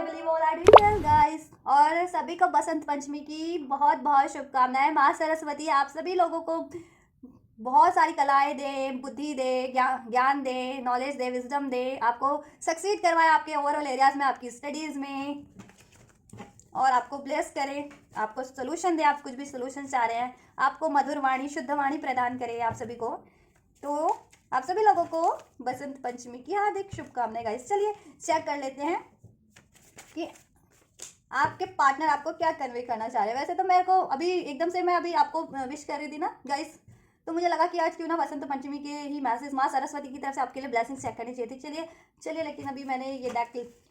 Believe all are doing well guys. और सभी को बसंत पंचमी की बहुत बहुत शुभकामनाएं। माँ सरस्वती आप सभी लोगों को बहुत सारी कलाएं दे, बुद्धि दे, ज्ञान दे, नॉलेज दे, विजडम दे, आपको सक्सीड करवाए आपके ओवरऑल एरियाज में, आपकी स्टडीज़ में, और आपको ब्लेस करे, आपको सोल्यूशन दे। आप कुछ भी सोल्यूशन चाह रहे हैं, आपको मधुर वाणी, शुद्ध वाणी प्रदान करे आप सभी को। तो आप सभी लोगों को बसंत पंचमी की हार्दिक शुभकामनाएं गाइस। चलिए चेक कर लेते हैं कि आपके पार्टनर आपको क्या कन्वे करना चाह रहे हैं। वैसे तो मेरे को अभी एकदम से मैं अभी आपको विश कर रही थी ना गाइस, तो मुझे लगा कि आज क्यों ना बसंत पंचमी के ही मैसेज माँ सरस्वती की तरफ से आपके लिए ब्लेसिंग चेक करनी चाहिए थी। चलिए लेकिन अभी मैंने ये डेक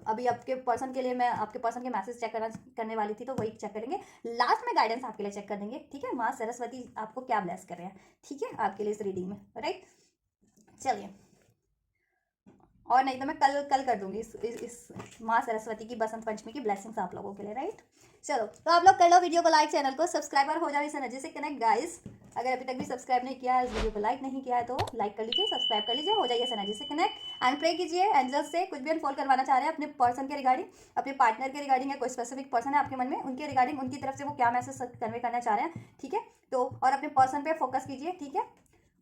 अभी आपके पर्सन के लिए मैं आपके पर्सन के मैसेज चेक करने वाली थी, तो वही चेक करेंगे। लास्ट में गाइडेंस आपके लिए चेक कर देंगे, ठीक है। माँ सरस्वती आपको क्या ब्लेस कर रहे हैं, ठीक है, आपके लिए इस रीडिंग में, राइट। चलिए, और नहीं तो मैं कल कर दूंगी इस माँ सरस्वती की बसंत पंचमी की ब्लेसिंग्स आप लोगों के लिए, राइट। चलो तो आप लोग कर लो वीडियो को लाइक, चैनल को सब्सक्राइबर हो जाओ इस एनर्जी से कनेक्ट गाइस। अगर अभी तक भी सब्सक्राइब नहीं किया है, इस वीडियो को लाइक नहीं किया है, तो लाइक कर लीजिए, सब्सक्राइब कर लीजिए, हो जाइए इस एनर्जी से कनेक्ट। एंड प्रे कीजिए एंजल्स से, कुछ भी अनफॉल करवाना चाह रहे हैं अपने पर्सन के रिगार्डिंग, अपने पार्टनर के रिगार्डिंग, या कोई स्पेसिफिक पर्सन है आपके मन में, उनके रिगार्डिंग, उनकी तरफ से वो क्या मैसेज कन्वे करना चाह रहे हैं, ठीक है। तो और अपने पर्सन पे फोकस कीजिए, ठीक है।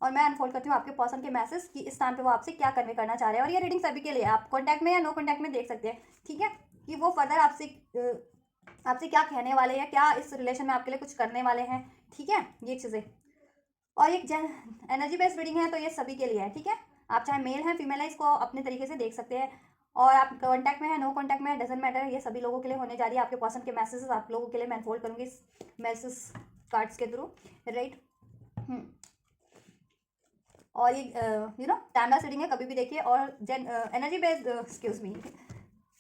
और मैं अनफोल्ड करती हूँ आपके पर्सन के मैसेज कि इस टाइम पे वो आपसे क्या कन्वे करना चाह रहे हैं। और ये रीडिंग सभी के लिए, आप कॉन्टैक्ट में या नो कॉन्टैक्ट में देख सकते हैं, ठीक है, कि वो फर्दर आपसे क्या कहने वाले हैं, क्या इस रिलेशन में आपके लिए कुछ करने वाले हैं, ठीक है, ये चीज़ें। और एक एनर्जी बेस्ड रीडिंग है, तो ये सभी के लिए है, ठीक है। आप चाहे मेल हैं फीमेल है, इसको अपने तरीके से देख सकते हैं। और आप कॉन्टैक्ट में है, नो कॉन्टैक्ट में है, डजेंट मैटर, ये सभी लोगों के लिए होने जा रही है। आपके पर्सन के मैसेजेस आप लोगों के लिए मैं अनफोल्ड करूँगी इस मैसेज कार्ड्स के थ्रू, राइट। और ये टाइमलेस रीडिंग है, कभी भी देखिए। और एनर्जी बेस्ड, एक्सक्यूज मी,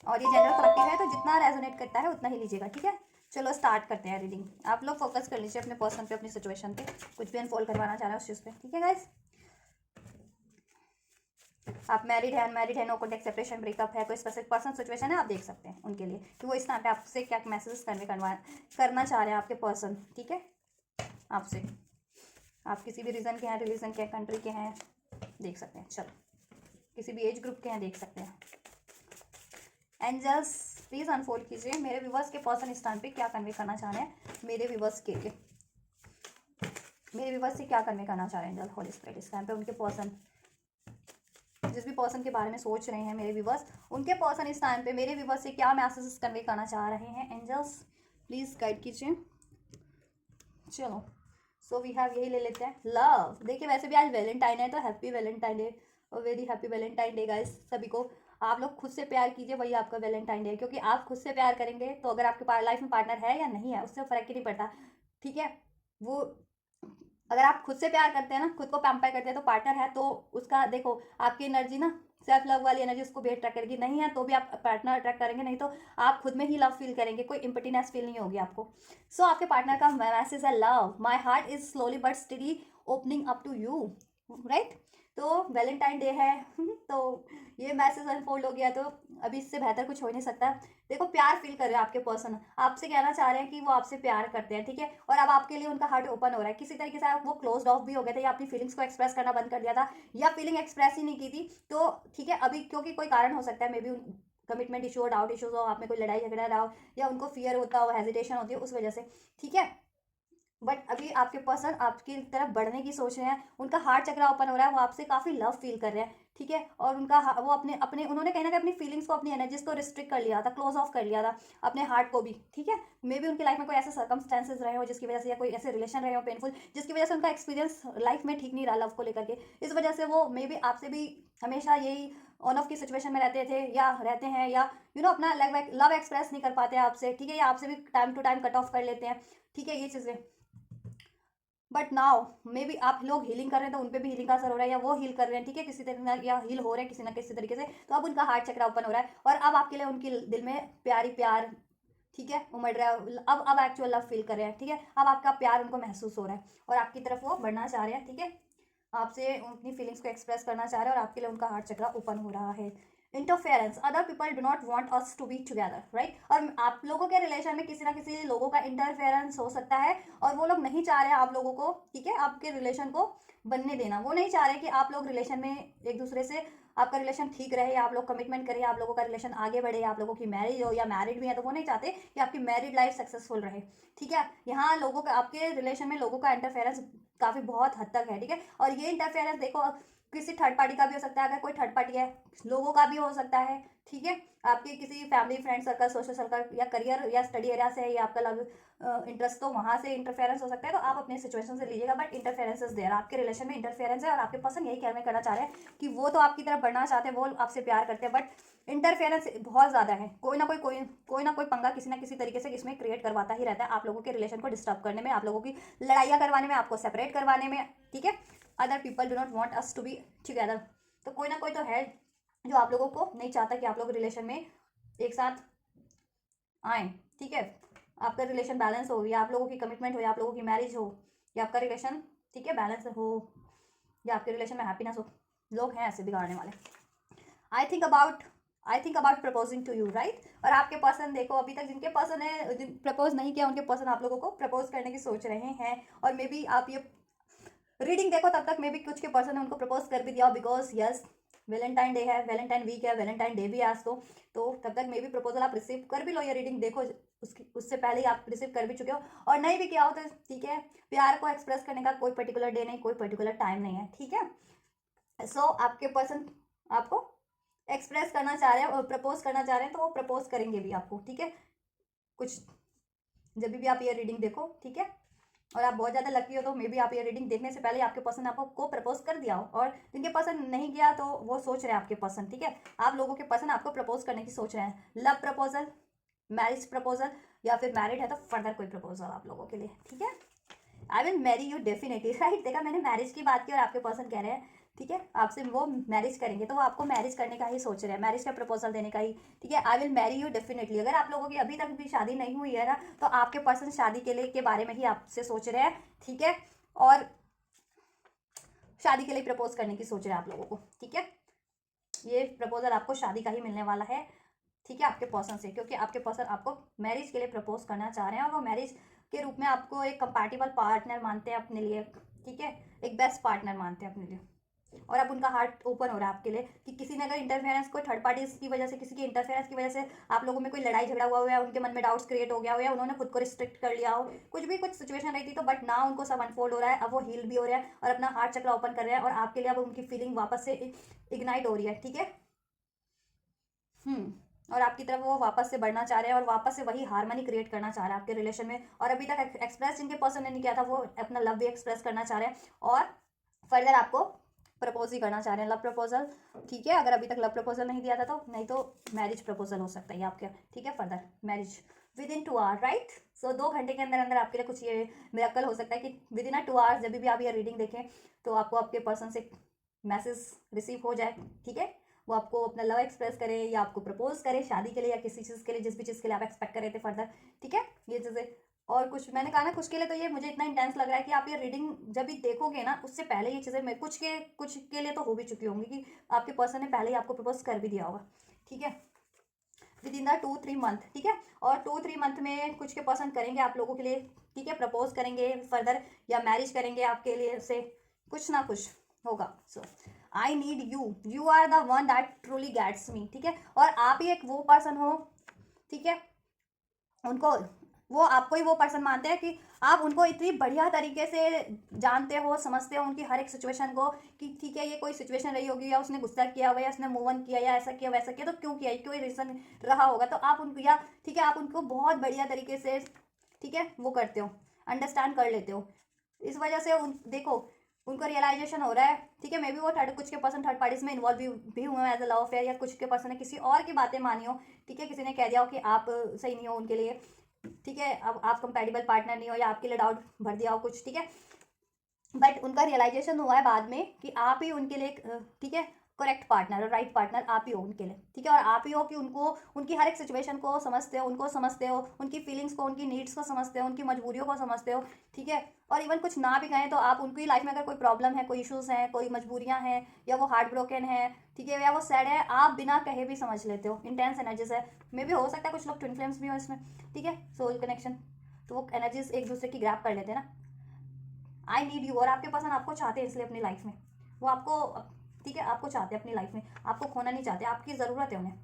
और ये जनरल कलेक्टिव है, तो जितना रेजोनेट करता है उतना ही लीजिएगा, ठीक है। चलो स्टार्ट करते हैं रीडिंग। आप लोग फोकस कर लीजिए अपने पर्सन पे, अपनी सिचुएशन पे, कुछ भी अनफोल्ड करवाना चाह रहे हैं उस चीज़ पे, ठीक है गाइस। आप मैरिड है, अनमैरिड है, नो कॉन्टेक्ट, सेपरेशन, ब्रेकअप है, कोई स्पेसिफिक पर्सन सिचुएशन है, आप देख सकते हैं उनके लिए कि वो इस टाइम पे आपसे क्या मैसेजेस करना चाह रहे हैं आपके पर्सन, ठीक है, आपसे। आप किसी भी रीजन के हैं, रिलीजन के हैं, कंट्री के हैं, देख सकते हैं। चलो, किसी भी एज ग्रुप के हैं, देख सकते हैं। एंजल्स प्लीज अनफोल्ड कीजिए मेरे व्यूवर्स के पर्सन इस टाइम पे क्या कन्वे करना चाह रहे हैं, मेरे व्यूवर्स के लिए, मेरे व्यूवर्स से क्या कन्वे करना चाह रहे हैं एंजल होली स्पिरिट इस टाइम पे। उनके पर्सन, जिस भी पर्सन के बारे में सोच रहे हैं मेरे व्यूवर्स, उनके पर्सन इस टाइम पे मेरे व्यूवर्स से क्या मैसेजेस कन्वे करना चाह रहे हैं, एंजल्स प्लीज गाइड कीजिए। चलो, सो वी हैव, यही ले लेते हैं, लव। देखिए वैसे भी आज वैलेंटाइन है, तो हैप्पी वैलेंटाइन डे, और very happy Valentine day guys सभी को। आप लोग खुद से प्यार कीजिए, वही आपका वैलेंटाइन डे है, क्योंकि आप खुद से प्यार करेंगे तो अगर आपके लाइफ में पार्टनर है या नहीं है उससे फर्क ही नहीं पड़ता, ठीक है। वो अगर आप खुद से प्यार करते हैं ना, खुद को पैम्पर करते हैं, तो पार्टनर है तो उसका देखो आपकी एनर्जी ना, सेल्फ लव वाली एनर्जी उसको भी अट्रैक्ट करेगी। नहीं है तो भी आप पार्टनर अट्रैक्ट करेंगे, नहीं तो आप खुद में ही लव फील करेंगे, कोई इम्पटीनेस फील नहीं होगी आपको। सो आपके पार्टनर का मैसेज है love, my heart is slowly but steady opening up to you, right. तो वैलेंटाइन डे है तो ये मैसेज अनफोल्ड हो गया, तो अभी इससे बेहतर कुछ हो नहीं सकता। देखो प्यार फील कर रहे हैं आपके पर्सन, आपसे कहना चाह रहे हैं कि वो आपसे प्यार करते हैं, ठीक है। और अब आपके लिए उनका हार्ट ओपन हो रहा है, किसी तरीके से वो क्लोज ऑफ भी हो गए थे, या अपनी फीलिंग्स को एक्सप्रेस करना बंद कर दिया था, या फीलिंग एक्सप्रेस ही नहीं की थी, तो ठीक है। अभी क्योंकि कोई कारण हो सकता है, may be commitment issue, doubt issues हो, आप में कोई लड़ाई झगड़ा रहा हो, या उनको फियर होता हो, हेजिटेशन होती है उस वजह से, ठीक है। बट अभी आपके पर्सन आपकी तरफ बढ़ने की सोच रहे हैं, उनका हार्ट चक्रा ओपन हो रहा है, वो आपसे काफ़ी लव फील कर रहे हैं, ठीक है। और उनका वो अपने अपने उन्होंने कहीं ना कहीं अपनी फीलिंग्स को, अपनी एनर्जीज को रिस्ट्रिक्ट कर लिया था, क्लोज ऑफ कर लिया था अपने हार्ट को भी, ठीक है। मे बी उनकी लाइफ में कोई ऐसे सर्कमस्टेंसेज रहे हो जिसकी वजह से, या कोई ऐसे रिलेशन रहे हो पेनफुल, जिसकी वजह से उनका एक्सपीरियंस लाइफ में ठीक नहीं रहा लव को लेकर के, इस वजह से वो मे बी आपसे भी हमेशा यही ऑन ऑफ की सिचुएशन में रहते थे, या रहते हैं, या अपना लव एक्सप्रेस नहीं कर पाते आपसे, ठीक है, या आपसे भी time to time cut off कर लेते हैं, ठीक है, ये चीज़ें। बट नाउ मे बी आप लोग हीलिंग कर रहे हैं, तो उनपे भी हीलिंग का असर हो रहा है, या वो हील कर रहे हैं, ठीक है, किसी तरह, या हील हो रहे हैं किसी ना किसी तरीके से, तो अब उनका हार्ट चक्र ओपन हो रहा है, और अब आपके लिए उनकी दिल में प्यारी प्यार, ठीक है, उमड़ रहा है। अब एक्चुअल लव फील कर रहे हैं, ठीक है। अब आपका प्यार उनको महसूस हो रहा है, और आपकी तरफ वो बढ़ना चाह रहे हैं, ठीक है, आपसे अपनी फीलिंग्स को एक्सप्रेस करना चाह रहे हैं, और आपके लिए उनका हार्ट चक्र ओपन हो रहा है। Interference, other people do not want us to be together, right. और आप लोगों के रिलेशन में किसी ना किसी लोगों का इंटरफेरेंस हो सकता है, और वो लोग नहीं चाह रहे हैं आप लोगों को, ठीक है, आपके रिलेशन को बनने देना। वो नहीं चाह रहे कि आप लोग रिलेशन में एक दूसरे से आपका रिलेशन ठीक रहे, आप लोग कमिटमेंट करें, आप लोगों का रिलेशन आगे बढ़े, आप लोगों की मैरिज हो या मैरिड भी है तो वो नहीं चाहते कि आपकी मैरिड लाइफ सक्सेसफुल रहे। ठीक है, यहाँ लोगों का आपके रिलेशन में लोगों का इंटरफेरेंस काफ़ी बहुत हद तक है। ठीक है, और ये इंटरफेरेंस देखो किसी थर्ड पार्टी का भी हो सकता है, अगर कोई थर्ड पार्टी है लोगों का भी हो सकता है। ठीक है, आपके किसी family friend circle social circle या करियर या स्टडी एरिया से है या आपका लव इंटरेस्ट, तो वहाँ से इंटरफेरेंस हो सकता है। तो आप अपने सिचुएशन से लीजिएगा, बट इंटरफेरेंस इज देयर, आपके रिलेशन में इंटरफेरेंस है और आपके पर्सन यही कहना करना चाह रहे हैं कि वो तो आपकी तरफ बढ़ना चाहते हैं, वो आपसे प्यार करते हैं, बट इंटरफेरेंस बहुत ज़्यादा है। कोई ना कोई पंगा किसी ना किसी तरीके से इसमें क्रिएट करवाता ही रहता है, आप लोगों के रिलेशन को डिस्टर्ब करने में, आप लोगों की लड़ाइयाँ करवाने में, आपको सेपरेट करवाने में। ठीक है, other people do not want us to be together, तो कोई ना कोई तो है जो आप लोगों को नहीं चाहता कि आप लोग रिलेशन में एक साथ आए। ठीक है, आपका रिलेशन बैलेंस हो, या आप लोगों की कमिटमेंट हो, या आप लोगों की मैरिज हो, या आपका रिलेशन ठीक है बैलेंस हो, या आपके रिलेशन में हैप्पीनेस हो। लोग हैं ऐसे बिगाड़ने वाले। I think about proposing to you, right. और आपके पर्सन देखो, अभी तक जिनके पर्सन है प्रपोज नहीं किया, उनके पर्सन आप लोगों को प्रपोज करने की सोच रहे हैं। और मे बी आप ये रीडिंग देखो तब तक मे बी कुछ के पर्सन ने उनको प्रपोज कर भी दिया, बिकॉज यस वैलेंटाइन डे है, वैलेंटाइन वीक है, वैलेंटाइन डे भी है आज, तो तब तक मे बी प्रपोजल आप रिसीव कर भी लो। ये रीडिंग देखो उससे पहले ही आप रिसीव कर भी चुके हो, और नहीं भी किया हो तो ठीक है। प्यार को एक्सप्रेस करने का कोई पर्टिकुलर डे नहीं, कोई पर्टिकुलर टाइम नहीं है। ठीक है, सो आपके पर्सन आपको एक्सप्रेस करना चाह रहे हैं और प्रपोज करना चाह रहे हैं, तो वो प्रपोज करेंगे भी आपको। ठीक है, कुछ जब भी आप ये रीडिंग देखो, ठीक है, और आप बहुत ज़्यादा लकी हो तो मे बी आप ये रीडिंग देखने से पहले आपके पर्सन आपको प्रपोज कर दिया हो, और जिनके पर्सन नहीं किया तो वो सोच रहे हैं आपके पर्सन। ठीक है, आप लोगों के पर्सन आपको प्रपोज करने की सोच रहे हैं, लव प्रपोजल, मैरिज प्रपोजल, या फिर मैरिड है तो फर्दर कोई प्रपोजल आप लोगों के लिए। ठीक है, I will marry you definitely, right. देखा, मैंने मैरिज की बात की और आपके पर्सन कह रहे हैं ठीक है आपसे वो मैरिज करेंगे, तो वो आपको मैरिज करने का ही सोच रहे हैं, मैरिज का प्रपोजल देने का ही। ठीक है, I will marry you definitely. अगर आप लोगों की अभी तक भी शादी नहीं हुई है ना, तो आपके पर्सन शादी के बारे में ही आपसे सोच रहे हैं। ठीक है, और शादी के लिए प्रपोज करने की सोच रहे हैं आप लोगों को। ठीक है, ये प्रपोजल आपको शादी का ही मिलने वाला है। ठीक है, आपके पर्सन से, क्योंकि आपके पर्सन आपको मैरिज के लिए प्रपोज करना चाह रहे हैं, और वो मैरिज के रूप में आपको एक कंपैटिबल पार्टनर मानते हैं अपने लिए। ठीक है, एक बेस्ट पार्टनर मानते हैं अपने लिए, और अब उनका हार्ट ओपन हो रहा है आपके लिए कि किसी ने अगर इंटरफेरेंस, कोई थर्ड पार्टी की वजह से, किसी की इंटरफेरेंस की वजह से आप लोगों में कोई लड़ाई झगड़ा हुआ है, उनके मन में डाउट्स क्रिएट हो गया हो, या उन्होंने खुद को रिस्ट्रिक्ट कर लिया हो, कुछ भी कुछ सिचुएशन रही थी, तो बट ना उनको सब अनफोल्ड हो रहा है, अब वो हील भी हो रहा है और अपना हार्ट चक्र ओपन कर रहे हैं, और आपके लिए अब उनकी फीलिंग वापस से इग्नाइट हो रही है। ठीक है, और आपकी तरफ वो वापस से बढ़ना चाह रहे हैं, और वापस से वही हार्मनी क्रिएट करना चाह रहे हैं आपके रिलेशन में। और अभी तक एक्सप्रेस जिनके पर्सन ने नहीं किया था, वो अपना लव भी एक्सप्रेस करना चाह रहे हैं, और फर्दर आपको प्रपोज ही करना चाह रहे हैं, लव प्रपोजल। ठीक है, अगर अभी तक लव प्रपोजल नहीं दिया था तो, नहीं तो मैरिज प्रपोजल हो सकता है आपके। ठीक है, further marriage within 2 hour, right. So 2 घंटे के अंदर अंदर आपके लिए कुछ ये मिरेकल हो सकता है कि विद इन 2 आवर्स जब भी आप ये रीडिंग देखें तो आपको आपके पर्सन से मैसेज रिसीव हो जाए। ठीक है, वो आपको अपना लव एक्सप्रेस करे, या आपको प्रपोज करे शादी के लिए, या किसी चीज़ के लिए, जिस भी चीज़ के लिए आप एक्सपेक्ट कर रहे थे फर्दर। ठीक है, ये चीज़ें, और कुछ मैंने कहा ना, कुछ के लिए तो ये मुझे इतना इंटेंस लग रहा है कि आप ये रीडिंग जब भी देखोगे ना, उससे पहले ये चीज़ें कुछ के लिए तो हो भी चुकी होंगी कि आपके पर्सन ने पहले ही आपको प्रपोज कर भी दिया होगा। ठीक है, विद इन द 2-3 मंथ। ठीक है, और 2-3 मंथ में कुछ के पर्सन करेंगे आप लोगों के लिए। ठीक है, प्रपोज करेंगे फर्दर, या मैरिज करेंगे आपके लिए से, कुछ ना कुछ होगा। So I need you, you are the one that truly gets me. ठीक है, और आप ही एक वो पर्सन हो, ठीक है, उनको, वो आपको ही वो पर्सन मानते हैं कि आप उनको इतनी बढ़िया तरीके से जानते हो, समझते हो उनकी हर एक सिचुएशन को, कि ठीक है ये कोई सिचुएशन रही होगी, या उसने गुस्सा किया हुआ, या उसने मूव ऑन किया, या ऐसा किया वैसा किया, तो क्यों किया, कोई रीज़न रहा होगा, तो आप उनको, या ठीक है आप उनको बहुत बढ़िया तरीके से ठीक है वो करते हो, अंडरस्टैंड कर लेते हो। इस वजह से देखो उनको रियलाइजेशन हो रहा है। ठीक है, मे बी वो कुछ के पर्सन थर्ड पार्टीज में इन्वॉल्व भी हुए हैं एज अ लव अफेयर, या कुछ के पर्सन ने किसी और की बातें मानी हो। ठीक है, किसी ने कह दिया हो कि आप सही नहीं हो उनके लिए। ठीक है, अब आप कंपैटिबल पार्टनर नहीं हो, या आपके लिए डाउट भर दिया हो कुछ। ठीक है, बट उनका रियलाइजेशन हुआ है बाद में कि आप ही उनके लिए ठीक है करेक्ट पार्टनर और राइट पार्टनर आप ही हो उनके लिए। ठीक है, और आप ही हो कि उनको, उनकी हर एक सिचुएशन को समझते हो, उनको समझते हो, उनकी फीलिंग्स को, उनकी नीड्स को समझते हो, उनकी मजबूरियों को समझते हो। ठीक है, और इवन कुछ ना भी कहें तो आप उनकी लाइफ में अगर कोई प्रॉब्लम है, कोई इश्यूज हैं, कोई मजबूरियां हैं, या वो हार्ट ब्रोकन है, ठीक है, या वो सैड है, आप बिना कहे भी समझ लेते हो। इंटेंस एनर्जीज है, मे भी हो सकता है कुछ लोग ट्विन फ्लेम्स भी हो इसमें। ठीक है, सोल कनेक्शन, तो वो एनर्जीज एक दूसरे की ग्रैप कर लेते हैं ना। आई नीड यू, और आपके पर्सन आपको चाहते हैं इसलिए अपनी लाइफ में, वो आपको ठीक है, आपको चाहते हैं अपनी लाइफ में, आपको खोना नहीं चाहते, आपकी ज़रूरत है उन्हें,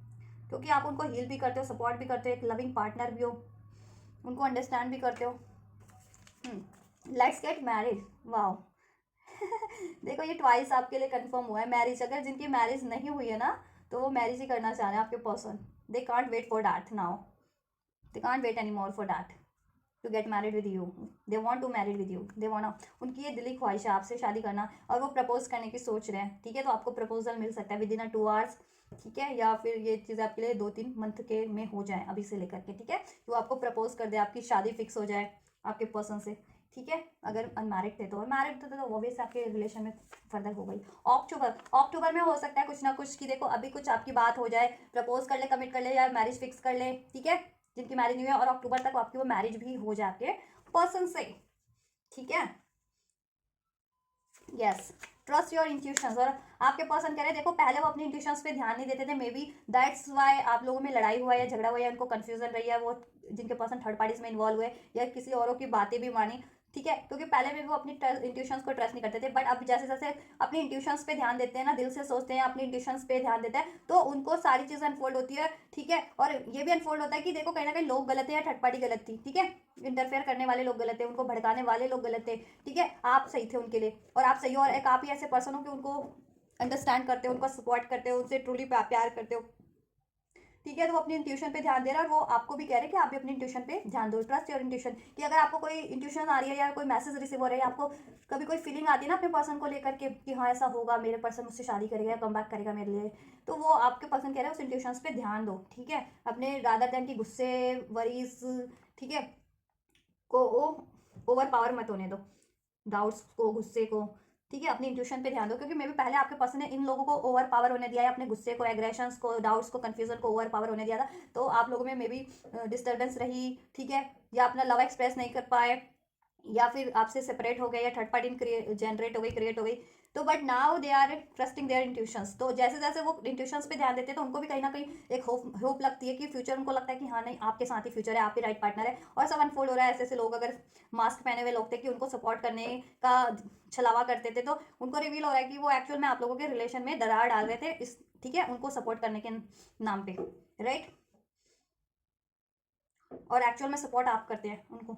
क्योंकि आप उनको हील भी करते हो, सपोर्ट भी करते हो, एक लविंग पार्टनर भी हो, उनको अंडरस्टैंड भी करते हो। Let's get married, wow. देखो ये ट्वाइस आपके लिए कंफर्म हुआ है मैरिज। अगर जिनकी मैरिज नहीं हुई है ना, तो वो मैरिज ही करना चाह रहे हैं आपके person. They can't wait for that now, they can't wait any more for that to get married with you. They want to married with you, they want, उनकी ये दिली ख्वाहिश है आपसे शादी करना, और वो प्रपोज करने की सोच रहे हैं। ठीक है, तो आपको प्रपोजल मिल सकता है विद इन 2 आवर्स। ठीक है, या फिर ये चीज़ आपके लिए 2-3 मंथ के में हो जाए अभी से लेकर के। ठीक है, वो आपको प्रपोज कर दे, आपकी शादी फिक्स हो जाए आपके पर्सन से। ठीक है, अगर अनमैरिड थे तो, और मैरिड थे तो ऑब्वियस आपके रिलेशन में फर्दर हो गई। अक्टूबर में हो सकता है कुछ ना कुछ, कि देखो अभी कुछ आपकी बात हो जाए, प्रपोज कर ले, कमिट कर ले, या मैरिज फिक्स कर ले। ठीक है, जिनकी मैरिज नहीं हुई है, और अक्टूबर तक आपकी वो मैरिज भी हो जाके पर्सन से। ठीक है, यस, ट्रस्ट योर इंट्यूशंस। और आपके पर्सन कह रहे हैं, देखो पहले वो अपनी इंट्यूशंस पे ध्यान नहीं देते थे, मे बी दैट्स वाई आप लोगों में लड़ाई हुआ है या झगड़ा हुआ है, उनको कंफ्यूजन रही है, वो जिनके पर्सन थर्ड पार्टीज में इन्वॉल्व हुए या किसी औरों की बातें भी मानी। ठीक है, क्योंकि पहले में वो अपनी इंट्यूशंस को ट्रस्ट नहीं करते थे, बट अब जैसे जैसे अपनी इंट्यूशंस पे ध्यान देते हैं ना, दिल से सोचते हैं, अपनी इंट्यूशंस पे ध्यान देते हैं, तो उनको सारी चीज़ें अनफोल्ड होती है। ठीक है, और ये भी अनफोल्ड होता है कि देखो कहीं ना कहीं लोग गलत है या थर्ड पार्टी गलत थी। ठीक है, इंटरफेयर करने वाले लोग गलत थे, उनको भड़काने वाले लोग गलत थे। ठीक है, आप सही थे उनके लिए, और आप सही हो, और एक आप ही ऐसे पर्सन हो कि उनको अंडरस्टैंड करते हो, उनको सपोर्ट करते हो, उनसे ट्रूली प्यार करते हो। ठीक है, तो वो अपनी इंट्यूशन पे ध्यान दे रहा है, और वो आपको भी कह रहे हैं कि आप भी अपनी इंट्यूशन पे ध्यान दो। ट्रस्ट योर इंट्यूशन, कि अगर आपको कोई इंट्यूशन आ रही है या कोई मैसेज रिसीव हो रहा है, आपको कभी कोई फीलिंग आती है ना अपने पर्सन को लेकर के कि हाँ ऐसा होगा, मेरे पर्सन मुझसे शादी करेगा या कम बैक करेगा मेरे लिए, तो वो आपके पर्सन कह रहे हैं उस इंट्यूशन पे ध्यान दो। ठीक है, अपने रादर देन की गुस्से, वरीज, ठीक है, को ओवर पावर मत होने दो, डाउट्स को, गुस्से को। ठीक है, अपनी इंट्यूशन पे ध्यान दो, क्योंकि मे भी पहले आपके पर्सन ने इन लोगों को ओवर पावर होने दिया है, अपने गुस्से को, एग्रेशंस को, डाउट्स को, कंफ्यूजन को ओवर पावर होने दिया था, तो आप लोगों में मे भी डिस्टर्बेंस रही। ठीक है, या अपना लव एक्सप्रेस नहीं कर पाए, या फिर आपसे सेपरेट हो गए, या थर्ड पार्टी जनरेट हो गई, क्रिएट हो गई। तो but now they are trusting their intuitions, तो जैसे जैसे वो इंट्यूशंस पे ध्यान देते हैं, तो उनको भी कहीं ना कहीं एक होप लगती है कि फ्यूचर, उनको लगता है कि हाँ नहीं आपके साथ ही फ्यूचर है, आप ही राइट पार्टनर है, और सब अनफोल्ड हो रहा है। ऐसे ऐसे लोग अगर मास्क पहने हुए लोग थे कि उनको सपोर्ट करने का छलावा करते थे, तो उनको रिवील हो रहा है कि वो एक्चुअल में आप लोगों के रिलेशन में दरार डाल रहे थे इस, ठीक है, उनको सपोर्ट करने के नाम पे, राइट, और एक्चुअल में सपोर्ट आप करते हैं उनको।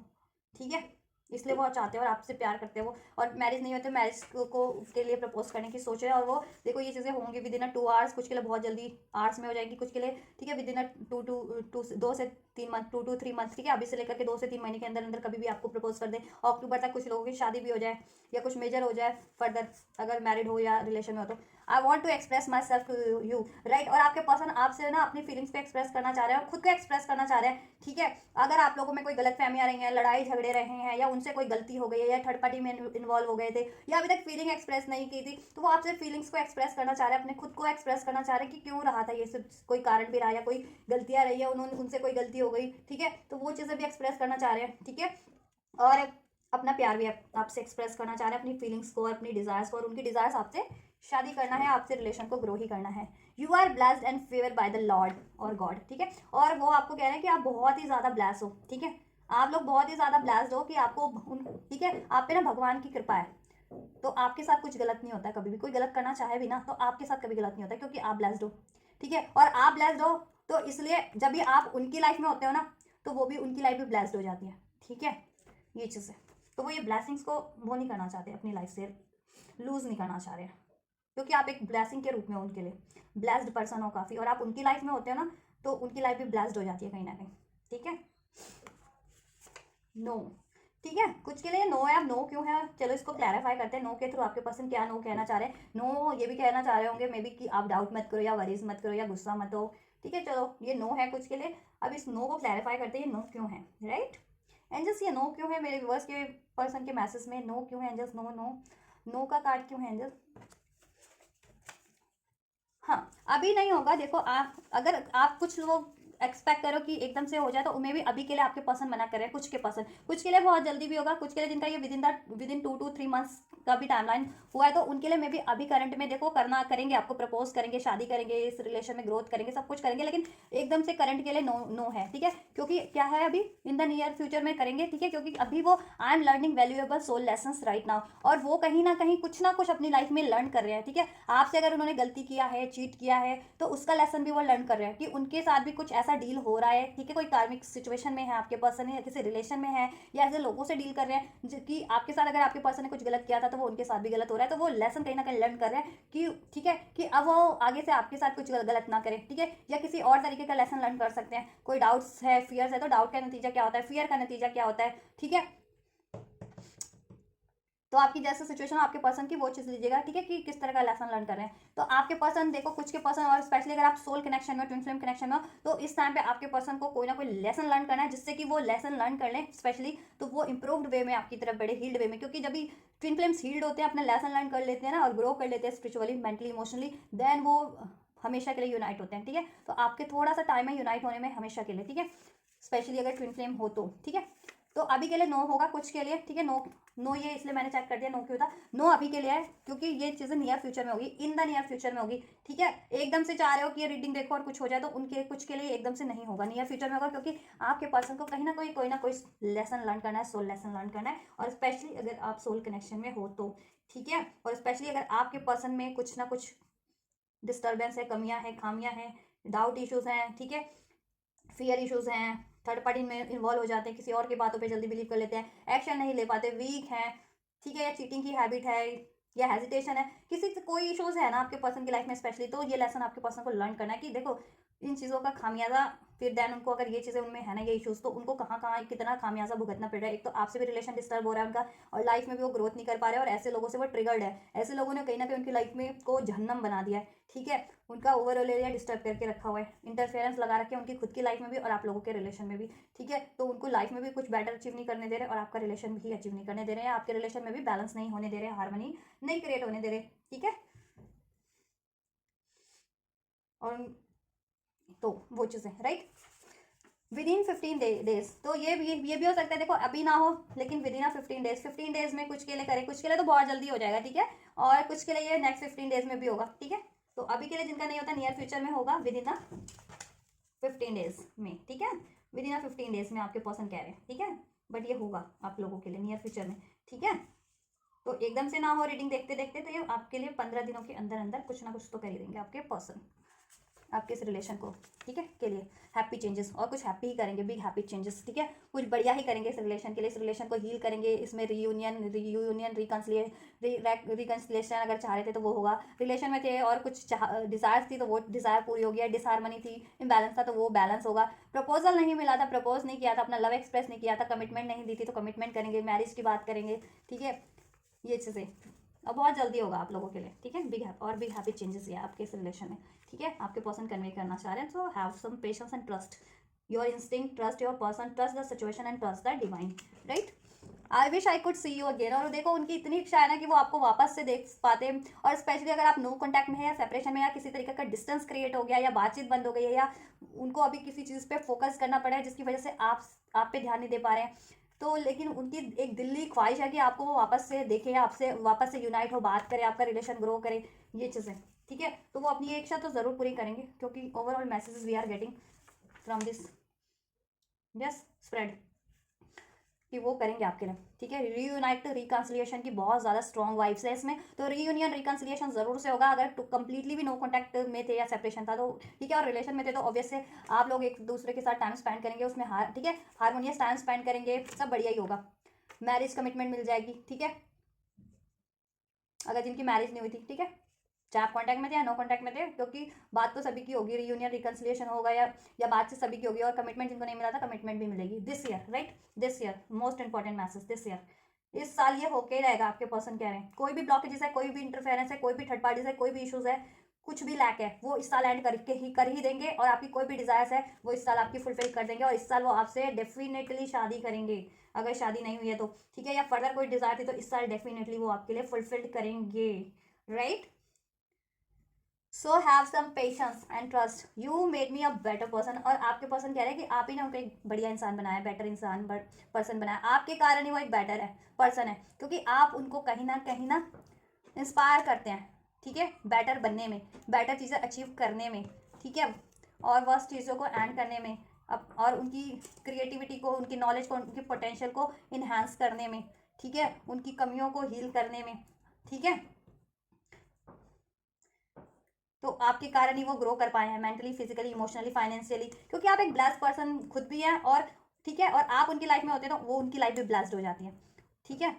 ठीक है, इसलिए वो चाहते हैं और आपसे प्यार करते हैं वो, और मैरिज नहीं होते, मैरिज को के लिए प्रपोज करने की सोच रहे हैं। और वो देखो ये चीज़ें होंगी विद इन 2 आवर्स, कुछ के लिए बहुत जल्दी आवर्स में हो जाएंगी, कुछ के लिए ठीक है विद इन 2 से 3 मंथ, 2 to 3 मंथ। ठीक है, अभी से लेकर के 2 से 3 महीने के अंदर अंदर कभी भी आपको प्रपोज कर दे, अक्टूबर तक कुछ लोगों की शादी भी हो जाए, या कुछ मेजर हो जाए फर्दर, अगर मैरिड हो या रिलेशन में हो तो। I want to express myself to you, right, और आपके पर्सन आपसे ना अपनी फीलिंग्स पे एक्सप्रेस करना चाह रहे हैं, और खुद को एक्सप्रेस करना चाह रहे हैं। ठीक है, अगर आप लोगों में कोई गलत फहमियां रही हैं, लड़ाई झगड़े रहे हैं, या उनसे कोई गलती हो गई है, या थर्ड पार्टी में इन्वॉल्व हो गए थे, या अभी तक फीलिंग एक्सप्रेस नहीं की थी, तो वो आपसे फीलिंग्स को एक्सप्रेस करना चाह रहे हैं, अपने खुद को एक्सप्रेस करना चाह रहे हैं कि क्यों रहा था ये सब, कोई कारण भी रहा, या कोई गलतियां रही है, उन्होंने उनसे कोई गलती हो गई। ठीक है, तो वो चीज़ें भी एक्सप्रेस करना चाह रहे हैं। ठीक है, और अपना प्यार भी आपसे एक्सप्रेस करना चाह रहे हैं, अपनी फीलिंग्स को और अपनी डिज़ायर्स को, और उनकी डिज़ायर्स आपसे शादी करना है, आपसे रिलेशन को ग्रो ही करना है। You are blessed and favour by the Lord और गॉड। ठीक है, और वो आपको कह रहे हैं कि आप बहुत ही ज़्यादा ब्लेस हो। ठीक है, आप लोग बहुत ही ज़्यादा ब्लेस्ड हो कि आपको ठीक है, आप पे ना भगवान की कृपा है, तो आपके साथ कुछ गलत नहीं होता है कभी भी, कोई गलत करना चाहे भी ना तो आपके साथ कभी गलत नहीं होता है, क्योंकि आप ब्लेस्ड हो। ठीक है, और आप ब्लेस्ड हो, तो इसलिए जब भी आप उनकी लाइफ में होते हो ना, तो वो भी, उनकी लाइफ भी ब्लेस्ड हो जाती है। ठीक है, ये चीज़ है, तो वो ये ब्लेसिंग्स को वो नहीं करना चाहते, अपनी लाइफ से लूज नहीं करना चाह रहे हैं, क्योंकि आप एक ब्लेसिंग के रूप में हो उनके लिए, ब्लेस्ड पर्सन हो काफ़ी, और आप उनकी लाइफ में होते हो ना, तो उनकी लाइफ भी ब्लेस्ड हो जाती है कहीं ना कहीं। ठीक है, नो, ठीक है, कुछ के लिए नो है। अब नो क्यों है, चलो इसको क्लैरिफाई करते हैं, नो के थ्रू आपके पर्सन क्या नो कहना चाह रहे हैं। नो ये भी कहना चाह रहे होंगे मे बी कि आप डाउट मत करो, या वरीज मत करो, या गुस्सा मत हो। ठीक है, चलो ये नो है कुछ के लिए, अब इस नो को क्लैरिफाई करते हैं, ये नो क्यों है, राइट। एंजल्स ये नो क्यों है, मेरे व्यूअर्स के पर्सन के मैसेज में नो क्यों है एंजल्स, नो नो, नो का कार्ड क्यों है एंजल्स। हाँ, अभी नहीं होगा, देखो आप, अगर आप कुछ लोग एक्सपेक्ट करो कि एकदम से हो जाए, तो उन्हें भी अभी के लिए आपके पर्सन मना कर रहे हैं। कुछ के लिए बहुत जल्दी भी होगा, कुछ के लिए जिनका ये विद इन 2 to 3 months का भी टाइमलाइन हुआ है, तो उनके लिए मे भी अभी करंट में देखो करना करेंगे, आपको प्रपोज करेंगे, शादी करेंगे, इस रिलेशन में ग्रोथ करेंगे, सब कुछ करेंगे, लेकिन एकदम से करंट के लिए नो नो है, ठीक है। क्योंकि क्या है, अभी इन द नियर फ्यूचर में करेंगे, ठीक है, क्योंकि अभी वो I am learning valuable soul lessons right now, और वो कहीं ना कहीं कुछ ना कुछ अपनी लाइफ में लर्न कर रहे हैं, ठीक है। आपसे अगर उन्होंने गलती किया है, चीट किया है, तो उसका लेसन भी वो लर्न कर रहे हैं कि उनके साथ भी कुछ ऐसा डील हो रहा है, ठीक है। कोई कार्मिक सिचुएशन में है आपके पर्सन है, या किसी रिलेशन में है, या ऐसे लोगों से डील कर रहे हैं जो कि आपके साथ अगर आपके पर्सन ने कुछ गलत किया था तो वो उनके साथ भी गलत हो रहा है, तो वो लेसन कहीं ना कहीं लर्न कर रहे हैं कि ठीक है, कि अब वो आगे से आपके साथ कुछ गलत ना करें, ठीक है। या किसी और तरीके का लेसन लर्न कर सकते हैं। कोई डाउट्स है, फियर्स है, तो डाउट का नतीजा क्या होता है, फियर का नतीजा क्या होता है, ठीक है। तो आपकी जैसे सिचुएशन हो आपके पर्सन की, वो चीज़ लीजिएगा, ठीक है, कि किस तरह का लेसन लर्न कर रहे हैं। तो आपके पर्सन देखो, कुछ के पर्सन, और स्पेशली अगर आप सोल कनेक्शन में, ट्विन फ्लेम कनेक्शन में हो, तो इस टाइम पे आपके पर्सन को कोई ना कोई लेसन लर्न करना है, जिससे कि वो लेसन लर्न कर लें स्पेशली, तो वो इंप्रूव्ड वे में आपकी तरफ बढ़े, हील्ड वे में। क्योंकि जब भी ट्विन फ्लेम्स हील्ड होते हैं, अपना लेसन लर्न कर लेते हैं ना, और ग्रो कर लेते हैं स्पिरिचुअली, मेंटली, इमोशनली, देन वो हमेशा के लिए यूनाइट होते हैं, ठीक है। तो आपके थोड़ा सा टाइम है यूनाइट होने में, हमेशा के लिए, ठीक है, स्पेशली अगर ट्विन फ्लेम हो तो, ठीक है। तो अभी के लिए नो होगा कुछ के लिए, ठीक है। नो नो ये इसलिए मैंने चेक कर दिया, नो क्यों था, नो अभी के लिए है, क्योंकि ये चीज़ें नियर फ्यूचर में होगी, इन द नियर फ्यूचर में होगी, ठीक है। एकदम से चाह रहे हो कि ये रीडिंग देखो और कुछ हो जाए, तो उनके कुछ के लिए एकदम से नहीं होगा, नियर फ्यूचर में होगा, क्योंकि आपके पर्सन को कहीं ना कोई लेसन लर्न करना है, सोल लेसन लर्न करना है, और स्पेशली अगर आप सोल कनेक्शन में हो तो, ठीक है। और स्पेशली अगर आपके पर्सन में कुछ ना कुछ डिस्टर्बेंस है, कमियां हैं, खामियां हैं, डाउट इश्यूज हैं, ठीक है, फियर इश्यूज हैं, थर्ड पार्टी में इन्वॉल्व हो जाते हैं, किसी और की बातों पे जल्दी बिलीव कर लेते हैं, एक्शन नहीं ले पाते, वीक हैं, ठीक है, या चीटिंग की हैबिट है, या हेजिटेशन है, किसी से कोई इश्यूज है ना आपके पर्सन की लाइफ में स्पेशली, तो ये लेसन आपके पर्सन को लर्न करना है कि देखो इन चीज़ों का खामियाजा, फिर देन उनको अगर ये चीज़ें उनमें है ना, ये इश्यूज, तो उनको कहाँ कहाँ कितना खामियाजा भुगतना पड़ रहा है। एक तो आपसे भी रिलेशन डिस्टर्ब हो रहा है उनका, और लाइफ में भी वो ग्रोथ नहीं कर पा रहे हैं, और ऐसे लोगों से वो ट्रिगर्ड है, ऐसे लोगों ने कहीं ना कहीं उनकी लाइफ में को जहन्नम बना दिया है, ठीक है। उनका ओवरऑल एरिया डिस्टर्ब करके रखा हुआ है, इंटरफेरेंस लगा रखे हैं उनकी खुद की लाइफ में भी और आप लोगों के रिलेशन में भी, ठीक है। तो उनको लाइफ में भी कुछ बेटर अचीव नहीं करने दे रहे, और आपका रिलेशन भी अचीव नहीं करने दे रहे हैं, आपके रिलेशन में भी बैलेंस नहीं होने दे रहे, हार्मनी नहीं क्रिएट होने दे रहे, ठीक है। और तो वो चीज़ें राइट, विद इन 15 डेज, तो ये भी हो सकता है, देखो अभी ना हो, लेकिन विद इन 15 डेज, 15 डेज में कुछ के लिए करें, कुछ के लिए तो बहुत जल्दी हो जाएगा, ठीक है, और कुछ के लिए ये नेक्स्ट 15 डेज में भी होगा, ठीक है। तो अभी के लिए जिनका नहीं होता, नियर फ्यूचर में होगा, विद इन 15 डेज में, ठीक है, विद इन 15 डेज में आपके पर्सन कह रहे हैं, ठीक है। बट ये होगा आप लोगों के लिए नियर फ्यूचर में, ठीक है। तो एकदम से ना हो रीडिंग देखते देखते, तो ये आपके लिए 15 दिनों के अंदर अंदर कुछ ना कुछ तो कर ही देंगे आपके पर्सन, आपके इस रिलेशन को, ठीक है, के लिए हैप्पी चेंजेस, और कुछ हैप्पी ही करेंगे, बिग हैप्पी चेंजेस, ठीक है, कुछ बढ़िया ही करेंगे इस रिलेशन के लिए, इस रिलेशन को हील करेंगे, इसमें रीयूनियन रिकन्सिलिएशन अगर चाह रहे थे तो वो होगा, रिलेशन में थे और कुछ डिजायर्स थी तो वो डिजायर पूरी होगी, डिसहार्मनी थी, इम्बैलेंस था तो वो बैलेंस होगा, प्रपोजल नहीं मिला था, प्रपोज नहीं किया था, अपना लव एक्सप्रेस नहीं किया था, कमिटमेंट नहीं दी थी तो कमिटमेंट करेंगे, मैरिज की बात करेंगे, ठीक है, ये चीज़ें अब बहुत जल्दी होगा आप लोगों के लिए, ठीक है। बिग हैप्पी चेंजेस ये आपके इस रिलेशन में, ठीक है। आपके पर्सन कन्वे करना चाह रहे हैं, so have some patience and trust your instinct, trust your person, trust the situation and trust the divine, right. I wish I could see you again, और देखो उनकी इतनी इच्छा है ना कि वो आपको वापस से देख पाते हैं, और स्पेशली अगर आप नो कॉन्टैक्ट में है, या सेपरेशन में, या किसी तरीके का डिस्टेंस क्रिएट हो गया, या बातचीत बंद हो गई है, या उनको अभी किसी चीज़ पे फोकस करना पड़ा है जिसकी वजह से आप पे ध्यान नहीं दे पा रहे हैं, तो लेकिन उनकी एक दिल्ली ख्वाहिश है कि आपको वो वापस से देखे, आपसे वापस से यूनाइट हो, बात करे, आपका रिलेशन ग्रो करे, ये चीज़ें, ठीक है। तो वो अपनी ये इच्छा तो ज़रूर पूरी करेंगे, क्योंकि overall messages we are getting from this yes spread कि वो करेंगे आपके लिए, ठीक है। रीयूनाइट रिकन्सिलिएशन की बहुत ज़्यादा स्ट्रॉन्ग वाइब्स है इसमें, तो रीयूनियन रिकन्सिलिएशन ज़रूर से होगा, अगर कंप्लीटली भी नो कॉन्टैक्ट में थे या सेपरेशन था तो ठीक है, और रिलेशन में थे तो ऑब्वियस से आप लोग एक दूसरे के साथ टाइम स्पेंड करेंगे, उसमें ठीक है, हारमोनियस टाइम स्पेंड करेंगे, सब बढ़िया ही होगा, मैरिज कमिटमेंट मिल जाएगी, ठीक है, अगर जिनकी मैरिज नहीं हुई थी, ठीक है, चाहे आप कॉन्टैक्ट में थे या नो कॉन्टैक्ट में थे, क्योंकि बात तो सभी की होगी, रीयूनियन रिकन्सिलिएशन होगा, या बातचीत सभी की होगी, और कमिटमेंट जिनको नहीं मिला था कमिटमेंट भी मिलेगी this year, right, this year most important message, this year इस साल ये होके ही रहेगा, आपके पर्सन कह रहे हैं। कोई भी ब्लॉकेजेस है, कोई भी इंटरफेरेंस है, कोई भी थर्ड पार्टीज है, कोई भी इशूज है, कुछ भी लैक है, वो इस साल एंड करके ही कर ही देंगे, और आपकी कोई भी डिजायर्स है वो इस साल आपकी फुलफिल कर देंगे, और इस साल वो आपसे डेफिनेटली शादी करेंगे, अगर शादी नहीं हुई है तो, ठीक है, या फर्दर कोई डिजायर थी तो इस साल डेफिनेटली वो आपके लिए फुलफिल्ड करेंगे, right. So have some patience and trust, you made me a better person. और आपके पर्सन कह रहे हैं कि आप ही ने उनको एक बढ़िया इंसान बनाया, बेटर इंसान पर्सन बनाया, आपके कारण ही वो एक बेटर है पर्सन है, क्योंकि आप उनको कहीं ना इंस्पायर करते हैं, ठीक है, बेटर बनने में, बेटर चीज़ें अचीव करने में, ठीक है, और वर्स्ट चीज़ों को एंड करने में, अब और उनकी क्रिएटिविटी को, उनकी नॉलेज को, उनकी पोटेंशियल को इन्हांस करने में, ठीक है, उनकी कमियों को हील करने में, ठीक है। तो आपके कारण ही वो ग्रो कर पाए हैं मेंटली, फिजिकली, इमोशनली, फाइनेंशियली, क्योंकि आप एक ब्लेस्ड पर्सन खुद भी हैं, और ठीक है, और आप उनकी लाइफ में होते हैं तो वो उनकी लाइफ भी ब्लेस्ड हो जाती है, ठीक है।